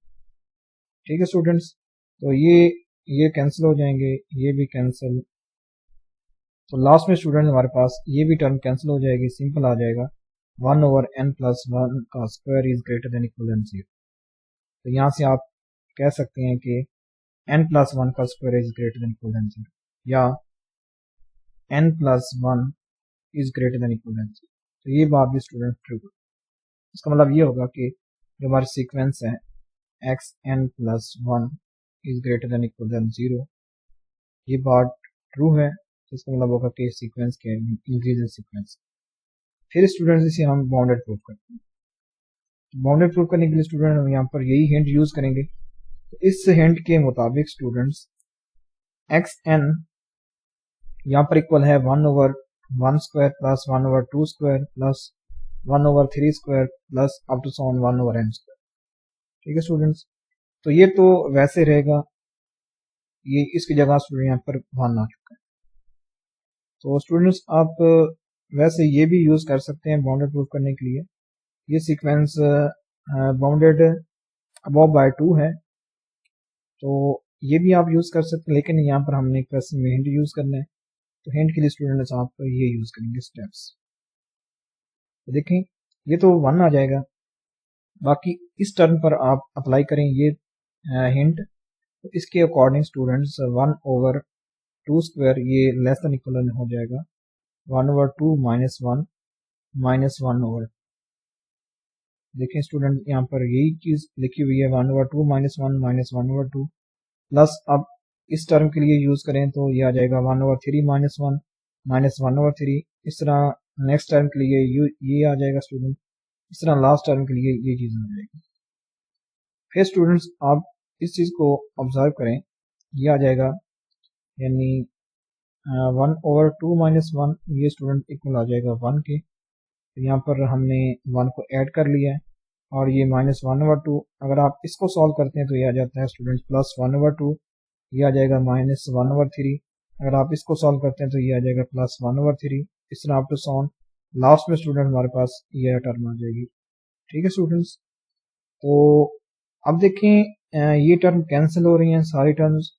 ठीक है स्टूडेंट्स, तो ये कैंसिल हो जाएंगे, ये भी कैंसिल। तो लास्ट में स्टूडेंट हमारे पास ये भी टर्म कैंसिल हो जाएगी, सिंपल आ जाएगा 1/n+1 का square is greater than equal than 0। तो यहाँ से आप कह सकते हैं कि n+1 का square is greater than equal than 0 या n+1 is greater than equal than 0। तो ये बात भी स्टूडेंट ट्रू है। इसका मतलब ये होगा कि जो हमारा सीक्वेंस है xn+1 is greater than equal than 0, ये बात ट्रू है। तो इसका मतलब होगा कि सीक्वेंस के इंक्रीजिंग सीक्वेंस। फिर स्टूडेंट्स इसे हम बाउंडेड प्रूफ करते हैं। बाउंडेड प्रूफ करने के लिए स्टूडेंट हम यहाँ पर यही हिंट यूज करेंगे। तो इस हिंट के मुताबिक स्टूडेंट्स xn यहाँ पर इक्वल है 1/1 square plus 1/2 square plus 1/3 square plus up to 1/n square. ठीक है स्टूडेंट्स, तो ये तो वैसे रहेगा, ये इसकी जगह स्टूडेंट यहाँ पर 1 आ चुका है। तो स्टूडेंट्स आप वैसे ये भी यूज कर सकते हैं बाउंडेड प्रूफ करने के लिए। ये सीक्वेंस बाउंडेड अबव बाय 2 है, तो ये भी आप यूज कर सकते हैं, लेकिन यहाँ पर हमने क्वेश्चन में हिंट यूज करना है। तो हिंट के लिए स्टूडेंट्स आप ये यूज करेंगे स्टेप्स। तो देखें ये तो 1 आ जाएगा, बाकी इस टर्म पर आप अप्लाई करें ये हिंट। तो इसके अकॉर्डिंग स्टूडेंट्स 1/2 स्क्वायर ये लेस देन इक्वल हो जाएगा 1/2 -1 -1/2। देखें स्टूडेंट यहाँ पर यही चीज लिखी हुई है 1/2 -1 -1/2 प्लस अब इस टर्म के लिए यूज करें तो ये आ जाएगा 1/3 -1 -1/3। इस तरह नेक्स्ट टर्म के लिए ये आ जाएगा स्टूडेंट, इस तरह लास्ट टर्म के लिए ये चीज आ जाएगी। फिर स्टूडेंट्स आप इस चीज को ऑब्जर्व करें, ये आ जाएगा यानी 1/2 -1 ये स्टूडेंट इक्वल आ जाएगा 1 के। तो यहाँ पर हमने 1 को ऐड कर लिया है और ये -1/2। अगर आप इसको सॉल्व करते हैं तो ये आ जाता है स्टूडेंट प्लस 1/2, ये आ जाएगा -1/3। अगर आप इसको सॉल्व करते हैं तो ये आ जाएगा प्लस 1/3। इस तरह आप टू सॉन लास्ट में स्टूडेंट हमारे पास ये टर्म आ जाएगी। ठीक है स्टूडेंट्स, तो अब देखें ये टर्म कैंसिल हो रही हैं सारी टर्म्स।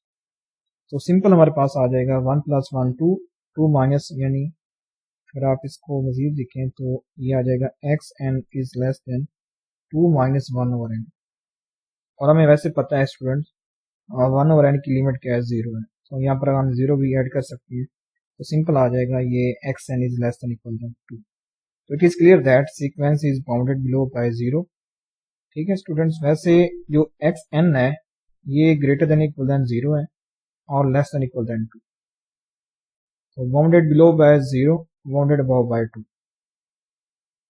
तो सिंपल हमारे पास आ जाएगा 1 + 1 2 2 माइनस, यानी अगर आप इसको मजीद देखें तो ये आ जाएगा xn is less then 2 - 1/n। और हमें वैसे पता है स्टूडेंट 1/n की लिमिट क्या है, 0 है। तो यहाँ पर हम 0 भी ऐड कर सकते हैं, तो सिंपल आ जाएगा ये xn is less than equal than 2। तो it is clear that sequence is bounded below by 0। ठीक है स्टूडेंट्स, वैसे जो xn है ये ग्रेटर देन इक्वल देन 0 है और लेस देन इक्वल देन 2। तो bounded below by 0, bounded above by 2।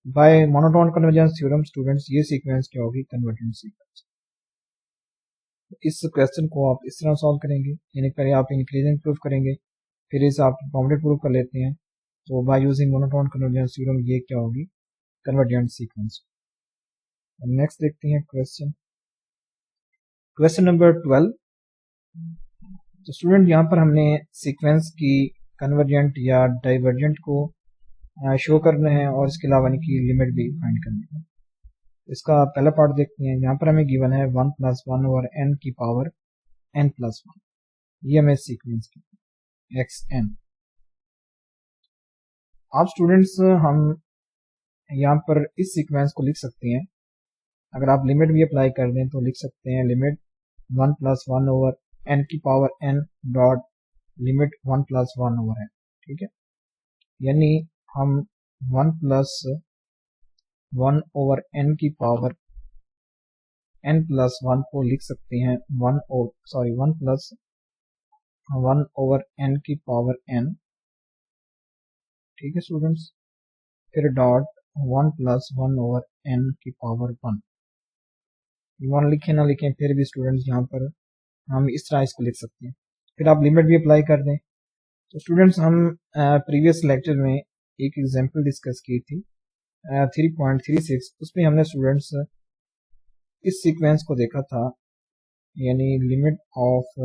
By monotone convergence theorem students ये सीक्वेंस क्या होगी, कन्वर्जेंट सीक्वेंस। इस क्वेश्चन को आप इस तरह सॉल्व करेंगे, यानी पहले आप इंक्रीजिंग प्रूफ करेंगे, फिर इसे आप बाउंडेड प्रूफ कर लेते हैं। तो by using monotone convergence theorem ये क्या होगी, कन्वर्जेंट सीक्वेंस। नेक्स्ट देखते हैं क्वेश्चन नंबर 12। तो स्टूडेंट यहाँ पर हमने सीक्वेंस की कन्वर्जेंट या डाइवर्जेंट को शो करना है और इसके अलावा इनकी लिमिट भी फाइंड करनी है। इसका पहला पार्ट देखते हैं। यहाँ पर हमें गिवन है 1 + 1/n की पावर n+1, ये हमें सीक्वेंस की xn। आप स्टूडेंट्स हम यहाँ पर इस सीक्वेंस को लिख सकते हैं, अगर आप लिमिट भी अप्लाई कर दें तो लिख सकते हैं लिमिट 1 + 1/n की power n dot limit 1 + 1/n। ठीक है, यानी हम 1 + 1/n की पावर n+1 को लिख सकते हैं 1 + 1/n की पावर n। ठीक है स्टूडेंट्स, फिर डॉट 1 + 1/n की पावर 1। 1 लिखें ना लिखें फिर भी स्टूडेंट्स यहाँ पर हम इस तरह इसको लिख सकते हैं। फिर आप लिमिट भी अप्लाई कर दें। तो स्टूडेंट्स हम प्रीवियस लेक्चर में एक एग्जांपल डिस्कस की थी 3.36, उसमें हमने स्टूडेंट्स इस सीक्वेंस को देखा था, यानी limit of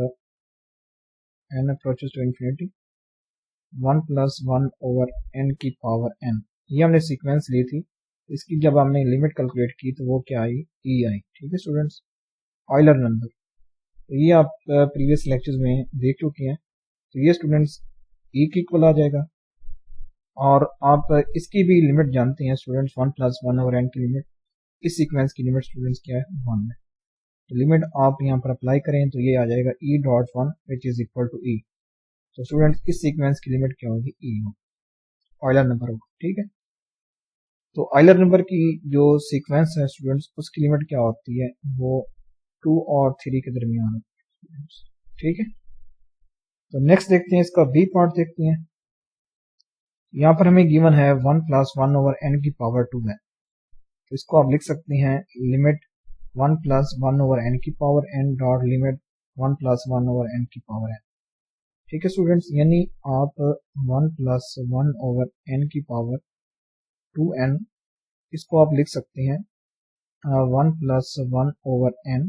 n approaches to infinity 1 + 1 over n की पावर n, ये हमने सीक्वेंस ली थी। इसकी जब हमने लिमिट कैलकुलेट की तो वो क्या आई, e आई। ठीक है स्टूडेंट्स, ऑयलर नंबर, तो ये आप प्रीवियस लेक्चर्स में देख चुके हैं। तो ये स्टूडेंट्स e की इक्वल आ जाएगा, और आप इसकी भी लिमिट जानते हैं स्टूडेंट्स, 1 + 1 ओवर n की लिमिट, इस सीक्वेंस की लिमिट स्टूडेंट्स क्या है, 1 है। तो लिमिट आप यहाँ पर अप्लाई करें तो ये आ जाएगा e.1 which is equal to e। तो स्टूडेंट्स इस सीक्वेंस की लिमिट क्या होगी, e होगी, ऑयलर नंबर होगा। ठीक है, तो ऑयलर नंबर की जो सीक्वेंस है स्टूडेंट्स, उसकी लिमिट क्या होती है, वो 2 और 3 के दरमियान होती है। ठीक है, तो नेक्स्ट देखते हैं, इसका बी पार्ट देखते हैं। यहाँ पर हमें गिवन है 1 + 1 ओवर n की पावर 2 है, तो इसको आप लिख सकते हैं लिमिट 1 + 1 ओवर n की power n dot limit 1 + 1 over n की पावर n। ठीक है स्टूडेंट्स, यानी आप 1 + 1 ओवर n की पावर 2n, इसको आप लिख सकते हैं 1 + 1 over n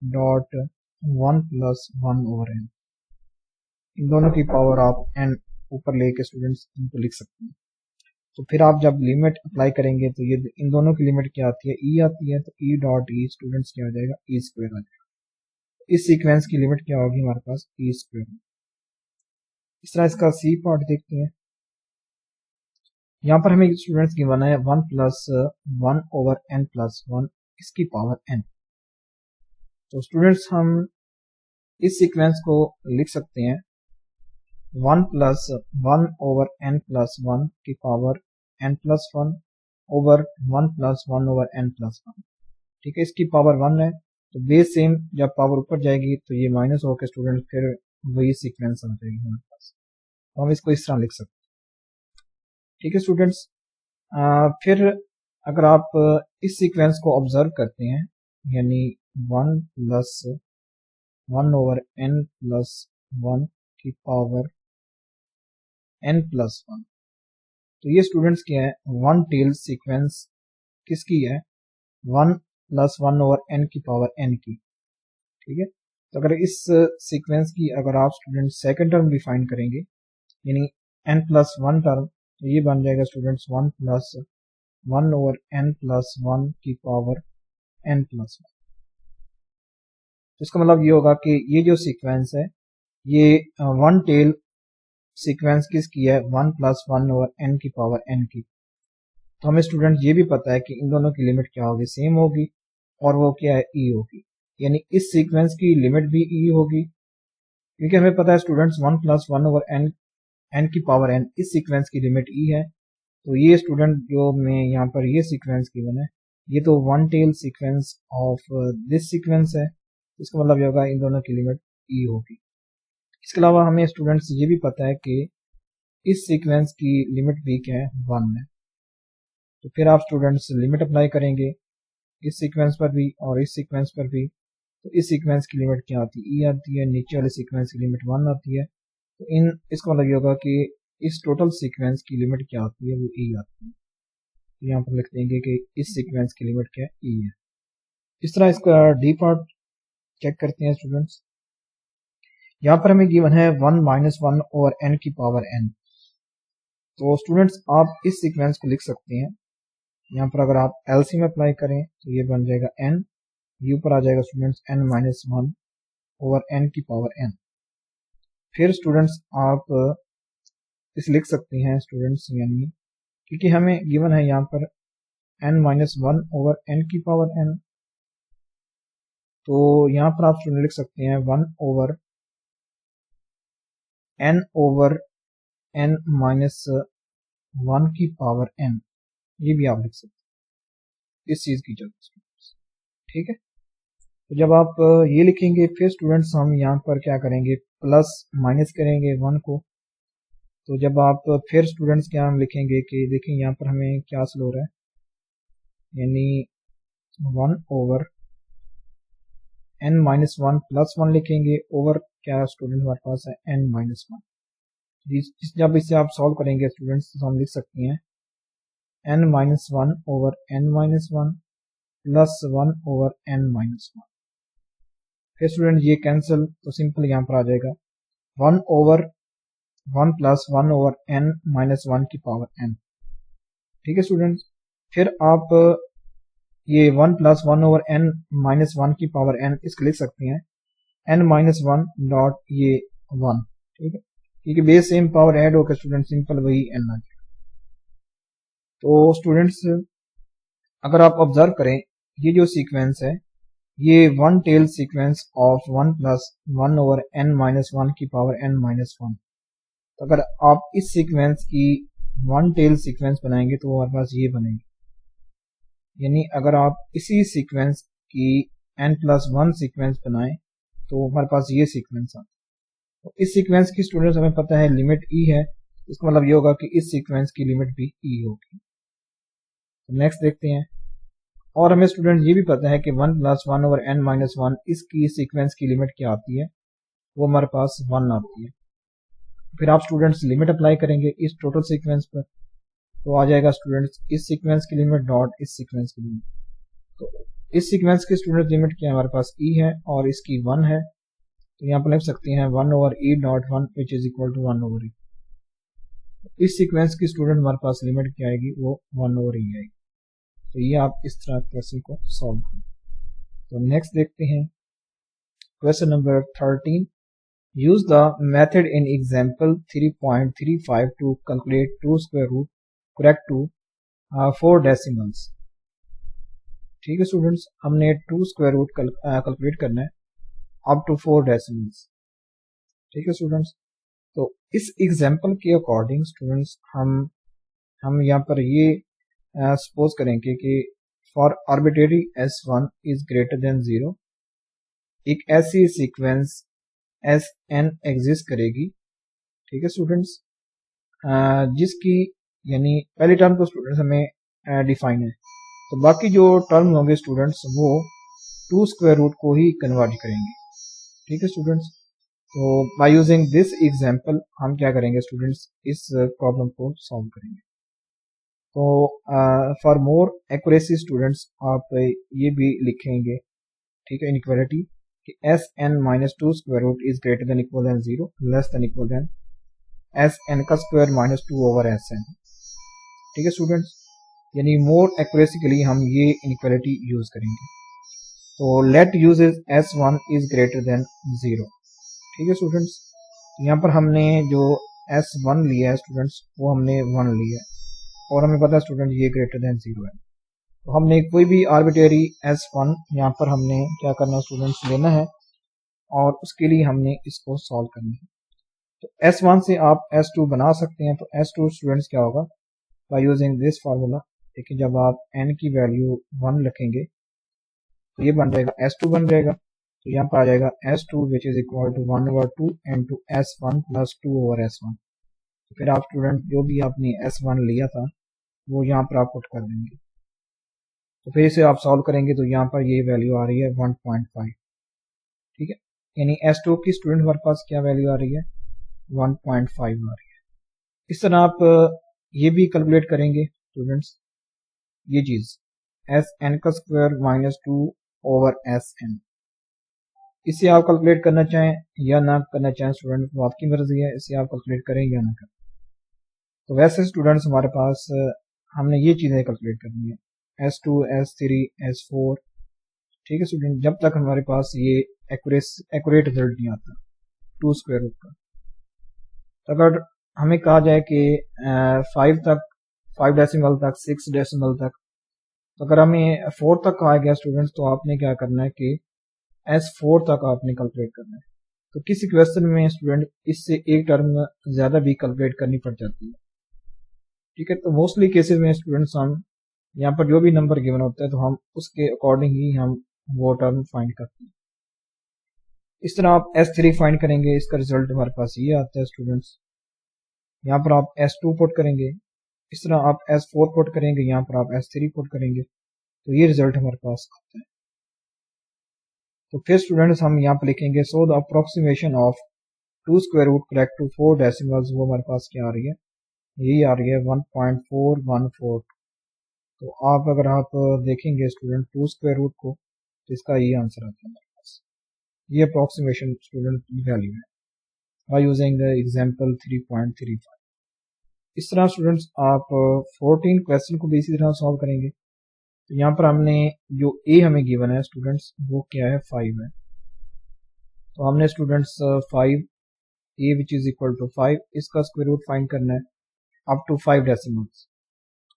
dot 1 + 1 over n। इन दोनों की पावर आप n ऊपर लेके स्टूडेंट्स इनको लिख सकते हैं। तो फिर आप जब लिमिट अप्लाई करेंगे तो ये इन दोनों की लिमिट क्या आती है, e आती है, तो e डॉट e स्टूडेंट्स क्या आ जाएगा, e स्क्वायर आ जाएगा। इस सीक्वेंस की लिमिट क्या होगी हमारे पास, e स्क्वायर। इस तरह इसका सी पार्ट देखते हैं। यहाँ पर हमें स्टूडेंट्स गिवन है 1 + 1 ओवर n + 1 इसकी पावर n। तो स्टूडेंट्स हम इस सीक्वेंस को लिख सकते हैं 1 + 1 ओवर n + 1 की power n + 1 over 1 + 1 over n + 1। ठीक है, इसकी पावर 1 है, तो बेस सेम, जब पावर ऊपर जाएगी तो ये माइनस होकर स्टूडेंट फिर वही सीक्वेंस आ जाएगी हमारे पास। तो हम इसको इस तरह लिख सकते हैं। ठीक है स्टूडेंट्स, फिर अगर आप इस सीक्वेंस को ऑब्जर्व करते हैं, यानी 1 + 1 ओवर n + 1 की पावर n + 1, तो ये स्टूडेंट्स क्या है, वन टेल सीक्वेंस किसकी है, 1 + 1 ओवर n की पावर n की। ठीक है, तो अगर इस सीक्वेंस की अगर आप स्टूडेंट सेकंड टर्म डिफाइन करेंगे, यानी n + 1 टर्म, तो ये बन जाएगा स्टूडेंट्स 1 + 1 ओवर n + 1 की पावर n + 1। तो इसका मतलब ये होगा कि ये जो सीक्वेंस है, ये वन टेल सीक्वेंस किसकी है, 1 + 1 ओवर n की पावर n की। तो हमें स्टूडेंट ये भी पता है कि इन दोनों की लिमिट क्या होगी, सेम होगी, और वो क्या है, e होगी। यानी इस सीक्वेंस की लिमिट भी e होगी, क्योंकि हमें पता है स्टूडेंट्स 1 + 1 ओवर n की पावर n, इस सीक्वेंस की लिमिट e है। तो ये स्टूडेंट जो मैं यहाँ पर ये सीक्वेंस गिवन है, ये तो one tail sequence of this sequence है, इसका मतलब ये होगा इन दोनों की लिमिट e होगी। इसके अलावा हमें स्टूडेंट्स ये भी पता है कि इस सीक्वेंस की लिमिट भी क्या है, 1 है। तो फिर आप स्टूडेंट्स लिमिट अप्लाई करेंगे इस सीक्वेंस पर भी और इस सीक्वेंस पर भी, तो इस सीक्वेंस की लिमिट क्या आती है, e आती है, नीचे वाले सीक्वेंस की लिमिट 1 आती है। तो इसका मतलब ये होगा कि इस टोटल सीक्वेंस की लिमिट क्या आती है, वो e आती है। तो यहाँ पर लिख देंगे कि इस सीक्वेंस की लिमिट क्या है, e है। इस तरह इसका डी पार्ट चेक करते हैं स्टूडेंट्स। यहाँ पर हमें गिवन है 1 - 1 ओवर n की पावर n। तो स्टूडेंट्स आप इस सीक्वेंस को लिख सकते हैं, यहाँ पर अगर आप एलसीएम अप्लाई करें तो ये बन जाएगा n, ये ऊपर आ जाएगा स्टूडेंट्स n - 1 ओवर n की पावर n। फिर स्टूडेंट्स आप इस लिख सकते हैं स्टूडेंट्स, यानी क्योंकि हमें गिवन है यहाँ पर n - 1 ओवर n की पावर n, तो यहाँ पर आप स्टूडेंट लिख सकते हैं 1 ओवर n ओवर n - 1 की पावर n, ये भी आप लिख सकते हैं इस चीज की जगह। ठीक है, तो जब आप ये लिखेंगे फिर स्टूडेंट्स हम यहाँ पर क्या करेंगे, प्लस माइनस करेंगे 1 को। तो जब आप फिर स्टूडेंट्स क्या हम लिखेंगे कि देखें यहाँ पर हमें क्या हासिल हो रहा है, यानी 1 ओवर n - 1 + 1 लिखेंगे, ओवर क्या स्टूडेंट हमारे पास है n - 1। जब इसे आप सॉल्व करेंगे स्टूडेंट्स तो हम लिख सकते हैं n-1 over n-1 plus 1 over n-1। फिर स्टूडेंट ये कैंसिल तो सिंपल यहाँ पर आ जाएगा 1 ओवर 1 प्लस 1 ओवर n-1 की पावर n। ठीक है स्टूडेंट्स, फिर आप ये 1 प्लस 1 ओवर n-1 की पावर n इसको लिख सकते हैं n-1 डॉट ये 1। ठीक है, क्योंकि बेस सेम पावर ऐड होकर स्टूडेंट सिंपल वही n आ जाएगा। तो स्टूडेंट्स अगर आप ऑब्जर्व करें ये जो सीक्वेंस है ये one tail sequence of 1 plus 1 over n-1 की पावर n-1। तो अगर आप इस सीक्वेंस की वन टेल सीक्वेंस बनाएंगे तो हमारे पास ये बनेगी, यानी अगर आप इसी सीक्वेंस की n+1 सीक्वेंस बनाएं तो हमारे पास ये सीक्वेंस आता है। तो इस सीक्वेंस की स्टूडेंट्स हमें पता है लिमिट e है, इसका मतलब ये होगा कि इस सीक्वेंस की लिमिट भी e होगी। तो नेक्स्ट देखते हैं, और हमें स्टूडेंट ये भी पता है कि 1 प्लस 1 ओवर n-1 इसकी सीक्वेंस की लिमिट क्या आती है, वो हमारे पास 1 आती है। फिर आप स्टूडेंट्स लिमिट अप्लाई करेंगे इस टोटल सीक्वेंस पर, तो आ जाएगा स्टूडेंट्स इस सीक्वेंस की लिमिट डॉट इस सीक्वेंस की लिमिट। तो इस सीक्वेंस की स्टूडेंट लिमिट क्या है, हमारे पास e है और इसकी 1 है, तो यहाँ पर लिख सकते हैं 1 over e dot 1 which is equal to 1 over e। इस सीक्वेंस की स्टूडेंट हमारे पास लिमिट क्या आएगी, वो 1 ओवर e आएगी। तो ये आप इस तरह क्वेश्चन को सॉल्व करें। तो नेक्स्ट देखते हैं question number 13। Use the method in example 3.35 to calculate 2 square root correct to 4 decimals. ठीक है स्टूडेंट्स, हमने 2 स्क्वायर रूट कैलकुलेट करना है अप टू 4 डेसिमल्स। ठीक है स्टूडेंट्स, तो इस एग्जाम्पल के अकॉर्डिंग स्टूडेंट्स हम यहाँ पर ये सपोज करेंगे कि for arbitrary s1 is greater than 0 एक ऐसी सीक्वेंस Sn एग्जिस्ट करेगी। ठीक है स्टूडेंट्स, जिसकी यानी पहली टर्म तो स्टूडेंट्स हमें डिफाइन है, तो बाकी जो टर्म होंगे स्टूडेंट्स वो 2 स्क्वायर रूट को ही कन्वर्ट करेंगे। ठीक है स्टूडेंट्स, तो बाय यूजिंग दिस एग्जांपल हम क्या करेंगे स्टूडेंट्स, इस प्रॉब्लम को सॉल्व करेंगे। तो फॉर मोर एक्यूरेसी स्टूडेंट्स आप ये भी लिखेंगे, ठीक है, इनइक्वालिटी कि Sn-2 square root is greater than equal than 0 less than equal than Sn का स्क्वायर -2 ओवर Sn। ठीक है स्टूडेंट्स, यानी मोर एक्यूरेसी के लिए हम ये इनइक्वालिटी यूज करेंगे। तो let use S1 is greater than 0। ठीक है स्टूडेंट्स, यहाँ पर हमने जो S1 लिया है स्टूडेंट्स वो हमने 1 लिया है और हमें पता है स्टूडेंट ये ग्रेटर देन 0 है। तो हमने कोई भी आर्बिट्रेरी S1 यहाँ पर हमने क्या करना है स्टूडेंट्स, लेना है और उसके लिए हमने इसको सॉल्व करना है। तो S1 से आप S2 बना सकते हैं। तो S2 स्टूडेंट्स क्या होगा, बाय यूजिंग दिस फार्मूला, देखिए जब आप n की वैल्यू 1 रखेंगे तो ये बन जाएगा S2 बन जाएगा। तो यहाँ पर आ जाएगा S2 which is equal to 1 over 2 into S1 plus 2 over S1। तो फिर आप स्टूडेंट जो भी आपने S1 लिया था वो यहाँ पर आप पुट कर देंगे। तो फिर इसे आप सॉल्व करेंगे तो यहाँ पर ये वैल्यू आ रही है 1.5। ठीक है, यानी S2 की स्टूडेंट हमारे पास क्या वैल्यू आ रही है, 1.5 आ रही है। इस तरह आप ये भी कैलकुलेट करेंगे स्टूडेंट्स, ये चीज Sn का स्क्वायर -2 ओवर Sn, इसे आप कैलकुलेट करना चाहें या ना करना चाहें स्टूडेंट, तो आपकी मर्जी है, इसे आप कैलकुलेट करें या ना करें। तो वैसे स्टूडेंट्स हमारे पास हमने ये चीज़ें कैलकुलेट करनी है, S2, S3, S4। ठीक है स्टूडेंट, जब तक हमारे पास ये एक्यूरेट रिजल्ट नहीं आता 2 स्क्वायर रूट का। तो अगर हमें कहा जाए कि 5 डेसिमल तक 6 डेसिमल तक, तो अगर हमें 4 तक कहा गया स्टूडेंट्स तो आपने क्या करना है कि S4 तक आपने कैलकुलेट करना है। तो किसी क्वेश्चन में स्टूडेंट इससे एक टर्म ज़्यादा भी कैलकुलेट करनी पड़ जाती है। ठीक है, तो मोस्टली केसेस में स्टूडेंट्स हम यहाँ पर जो भी नंबर गिवन होता है तो हम उसके अकॉर्डिंग ही हम वो टर्म फाइंड करते हैं। इस तरह आप S3 फाइंड करेंगे, इसका रिजल्ट हमारे पास ये आता है स्टूडेंट्स। यहाँ पर आप S2 पुट करेंगे, इस तरह आप S4 पुट करेंगे, यहाँ पर आप S3 पुट करेंगे, तो ये रिजल्ट हमारे पास आता है। तो फिर स्टूडेंट्स हम यहाँ पर लिखेंगे so the approximation of 2 square root correct to 4 decimals, वो हमारे पास क्या आ रही है, यही आ रही है 1.414। तो आप अगर आप देखेंगे स्टूडेंट 2 स्क्वायर रूट को, तो इसका ये आंसर आता है हमारे पास। ये अप्रॉक्सीमेशन स्टूडेंट वैल्यू है बाय यूजिंग एग्जांपल 3.35। इस तरह स्टूडेंट्स आप 14 क्वेश्चन को भी इसी तरह सॉल्व करेंगे। तो यहाँ पर हमने जो ए हमें गिवन है स्टूडेंट्स, वो क्या है, 5 है। तो हमने students 5 a which is equal to 5, इसका स्क्वायर रूट फाइंड करना है अप टू 5 डेसिमल्स।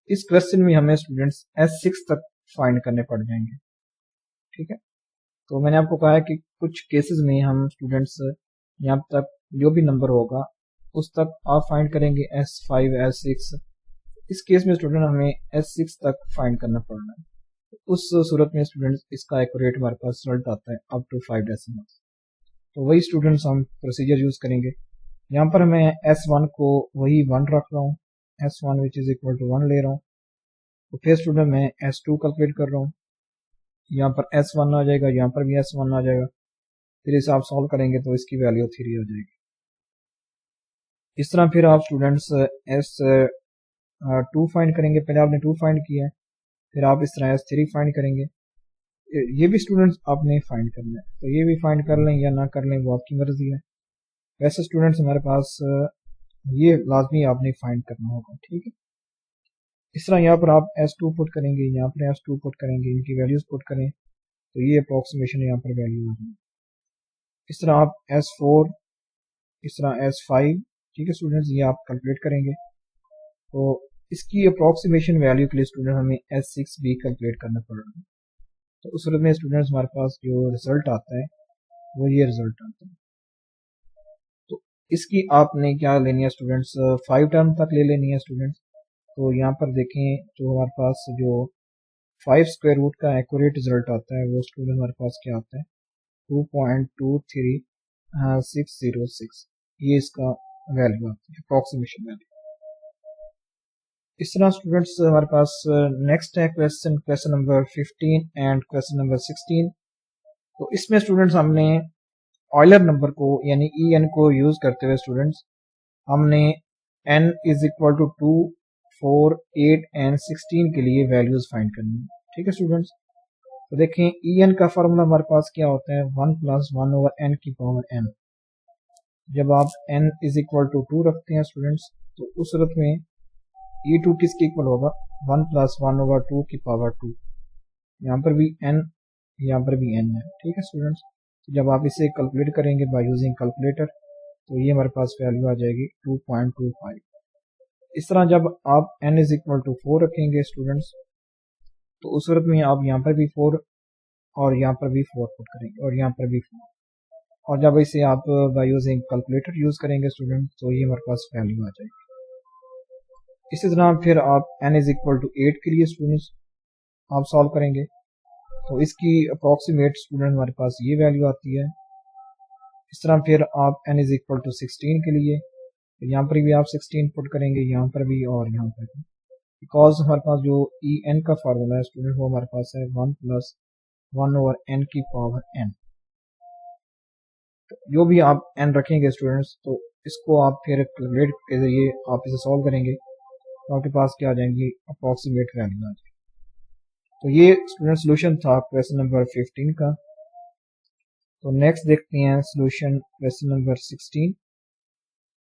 इस क्वेश्चन में हमें स्टूडेंट्स S6 तक फाइंड करने पड़ जाएंगे, ठीक है। तो मैंने आपको कहा है कि कुछ केसेस में हम स्टूडेंट्स यहाँ तक जो भी नंबर होगा उस तक आप फाइंड करेंगे S5 S6। इस केस में स्टूडेंट हमें S6 तक फाइंड करना पड़ रहा है। उस सूरत में स्टूडेंट्स इसका एक्यूरेट हमारे पास रिजल्ट आता है अप टू 5 डेसिमल्स। तो वही स्टूडेंट्स हम प्रोसीजर यूज करेंगे। यहाँ पर मैं S1 को वही 1 रख रहा हूँ, S1 which is equal to 1 ले रहा हूँ। तो फिर स्टूडेंट मैं S2 कैलकुलेट कर रहा हूँ, यहाँ पर S1 आ जाएगा, यहाँ पर भी S1 आ जाएगा। फिर इसे आप सॉल्व करेंगे तो इसकी वैल्यू 3 हो जाएगी। इस तरह फिर आप स्टूडेंट्स S2 फाइंड करेंगे, पहले आपने 2 फाइंड किया है, फिर आप इस तरह S3 फाइंड करेंगे। ये भी स्टूडेंट्स आपने फाइंड करना है, तो ये भी फाइंड कर लें या ना कर लें वो आपकी मर्जी है। वैसे स्टूडेंट्स हमारे पास ये लाजमी आपने फाइंड करना होगा, ठीक है। इस तरह यहाँ पर आप S2 पुट करेंगे, यहाँ पर S2 पुट करेंगे, इनकी वैल्यूज पुट करें तो ये अप्रोक्सीमेशन यहाँ पर वैल्यू आ जाएगी। इस तरह आप S4, इस तरह S5, ठीक है स्टूडेंट्स, ये आप कैलकुलेट करेंगे। तो इसकी अप्रोक्सीमेशन वैल्यू के लिए स्टूडेंट हमें S6 भी कैलकुलेट करना पड़ रहा है। तो उस सूरत में स्टूडेंट्स हमारे पास जो रिजल्ट आता है वो ये रिजल्ट आता है। तो इसकी आपने क्या लेनी है स्टूडेंट्स, 5 टर्म तक ले लेनी है स्टूडेंट्स। तो यहाँ पर देखें जो हमारे पास जो 5 स्क्वायर रूट का एक्यूरेट रिजल्ट आता है वो स्टूडेंट हमारे पास क्या आता है, 2.23606, ये इसका वैल्यू आती है, अप्रोक्सीमेशन वैल्यू। इस तरह स्टूडेंट्स हमारे पास नेक्स्ट है question number 15 and question number 16। तो इसमें स्टूडेंट्स हमने ऑयलर नंबर को यानी EN को यूज करते हुए स्टूडेंट्स हमने N is equal to 2, 4, 8 and 16 के लिए वैल्यूज फाइंड करनी है, ठीक है स्टूडेंट्स। तो देखें EN का फॉर्मूला हमारे पास क्या होता है, 1 + 1 ओवर n की पावर n। जब आप n इज इक्वल टू 2 रखते हैं स्टूडेंट्स तो उस सूरत में E2 किसके इक्वल होगा, 1 + 1 ओवर 2 की पावर 2। यहाँ पर भी n, यहाँ पर भी n है, ठीक है स्टूडेंट्स। तो जब आप इसे कैलकुलेट करेंगे बाय यूजिंग कैलकुलेटर तो ये हमारे पास वैल्यू आ जाएगी 2.25। इस तरह जब आप n इज इक्वल टू 4 रखेंगे स्टूडेंट्स तो उस सूरत में आप यहाँ पर भी 4 और यहाँ पर भी 4 पुट करेंगे और यहाँ पर भी 4, और जब इसे आप बाय यूजिंग कैलकुलेटर यूज करेंगे स्टूडेंट तो ये हमारे पास वैल्यू आ जाएगी। इसी तरह फिर आप n इज इक्वल टू 8 के लिए स्टूडेंट्स आप सॉल्व करेंगे तो इसकी अप्रॉक्सीमेट स्टूडेंट हमारे पास ये वैल्यू आती है। इस तरह फिर आप n इज इक्वल टू 16 के लिए तो यहाँ पर भी आप 16 पुट करेंगे, यहाँ पर भी और यहाँ पर भी, बिकॉज हमारे पास जो EN का फार्मूला है स्टूडेंट वो हमारे पास है 1 + 1 ओवर n की पावर n। तो जो भी आप n रखेंगे स्टूडेंट्स तो इसको आप फिर कैलकुलेट के जरिए आप इसे सॉल्व करेंगे तो आपके पास क्या आ जाएंगी, अप्रॉक्सीमेट वैल्यू आ जाएगी। तो ये स्टूडेंट सोल्यूशन था क्वेश्चन नंबर 15 का। तो नेक्स्ट देखते हैं सोल्यूशन क्वेश्चन नंबर 16।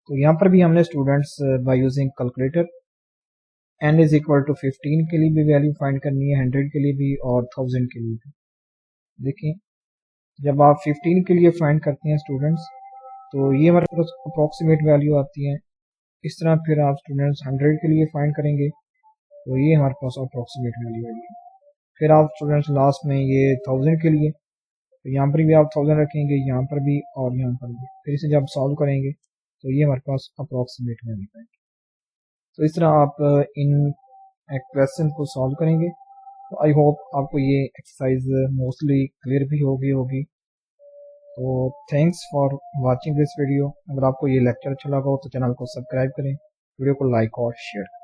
तो यहाँ पर भी हमने students by using calculator n is equal to 15 के लिए भी वैल्यू फाइंड करनी है, 100 के लिए भी और 1000 के लिए भी। देखिए जब आप 15 के लिए फाइंड करते हैं स्टूडेंट्स तो ये हमारे पास अप्रॉक्सीमेट वैल्यू आती है। इस तरह फिर आप स्टूडेंट्स 100 के लिए फाइंड करेंगे तो ये हमारे पास अप्रॉक्सीमेट वैल्यू आएगी। फिर आप स्टूडेंट्स लास्ट में ये 1000 के लिए तो यहाँ पर भी आप 1000 रखेंगे, यहाँ पर भी और यहाँ पर भी। फिर इसे जब सॉल्व करेंगे तो ये हमारे पास अप्रॉक्सीमेट वैल्यू आएगी। तो इस तरह आप इन क्वेश्चन को सॉल्व करेंगे। तो आई होप आपको ये एक्सरसाइज मोस्टली क्लियर भी होगी। तो thanks for watching this video. अगर आपको ये लेक्चर अच्छा लगा हो तो चैनल को सब्सक्राइब करें, वीडियो को लाइक और शेयर करें।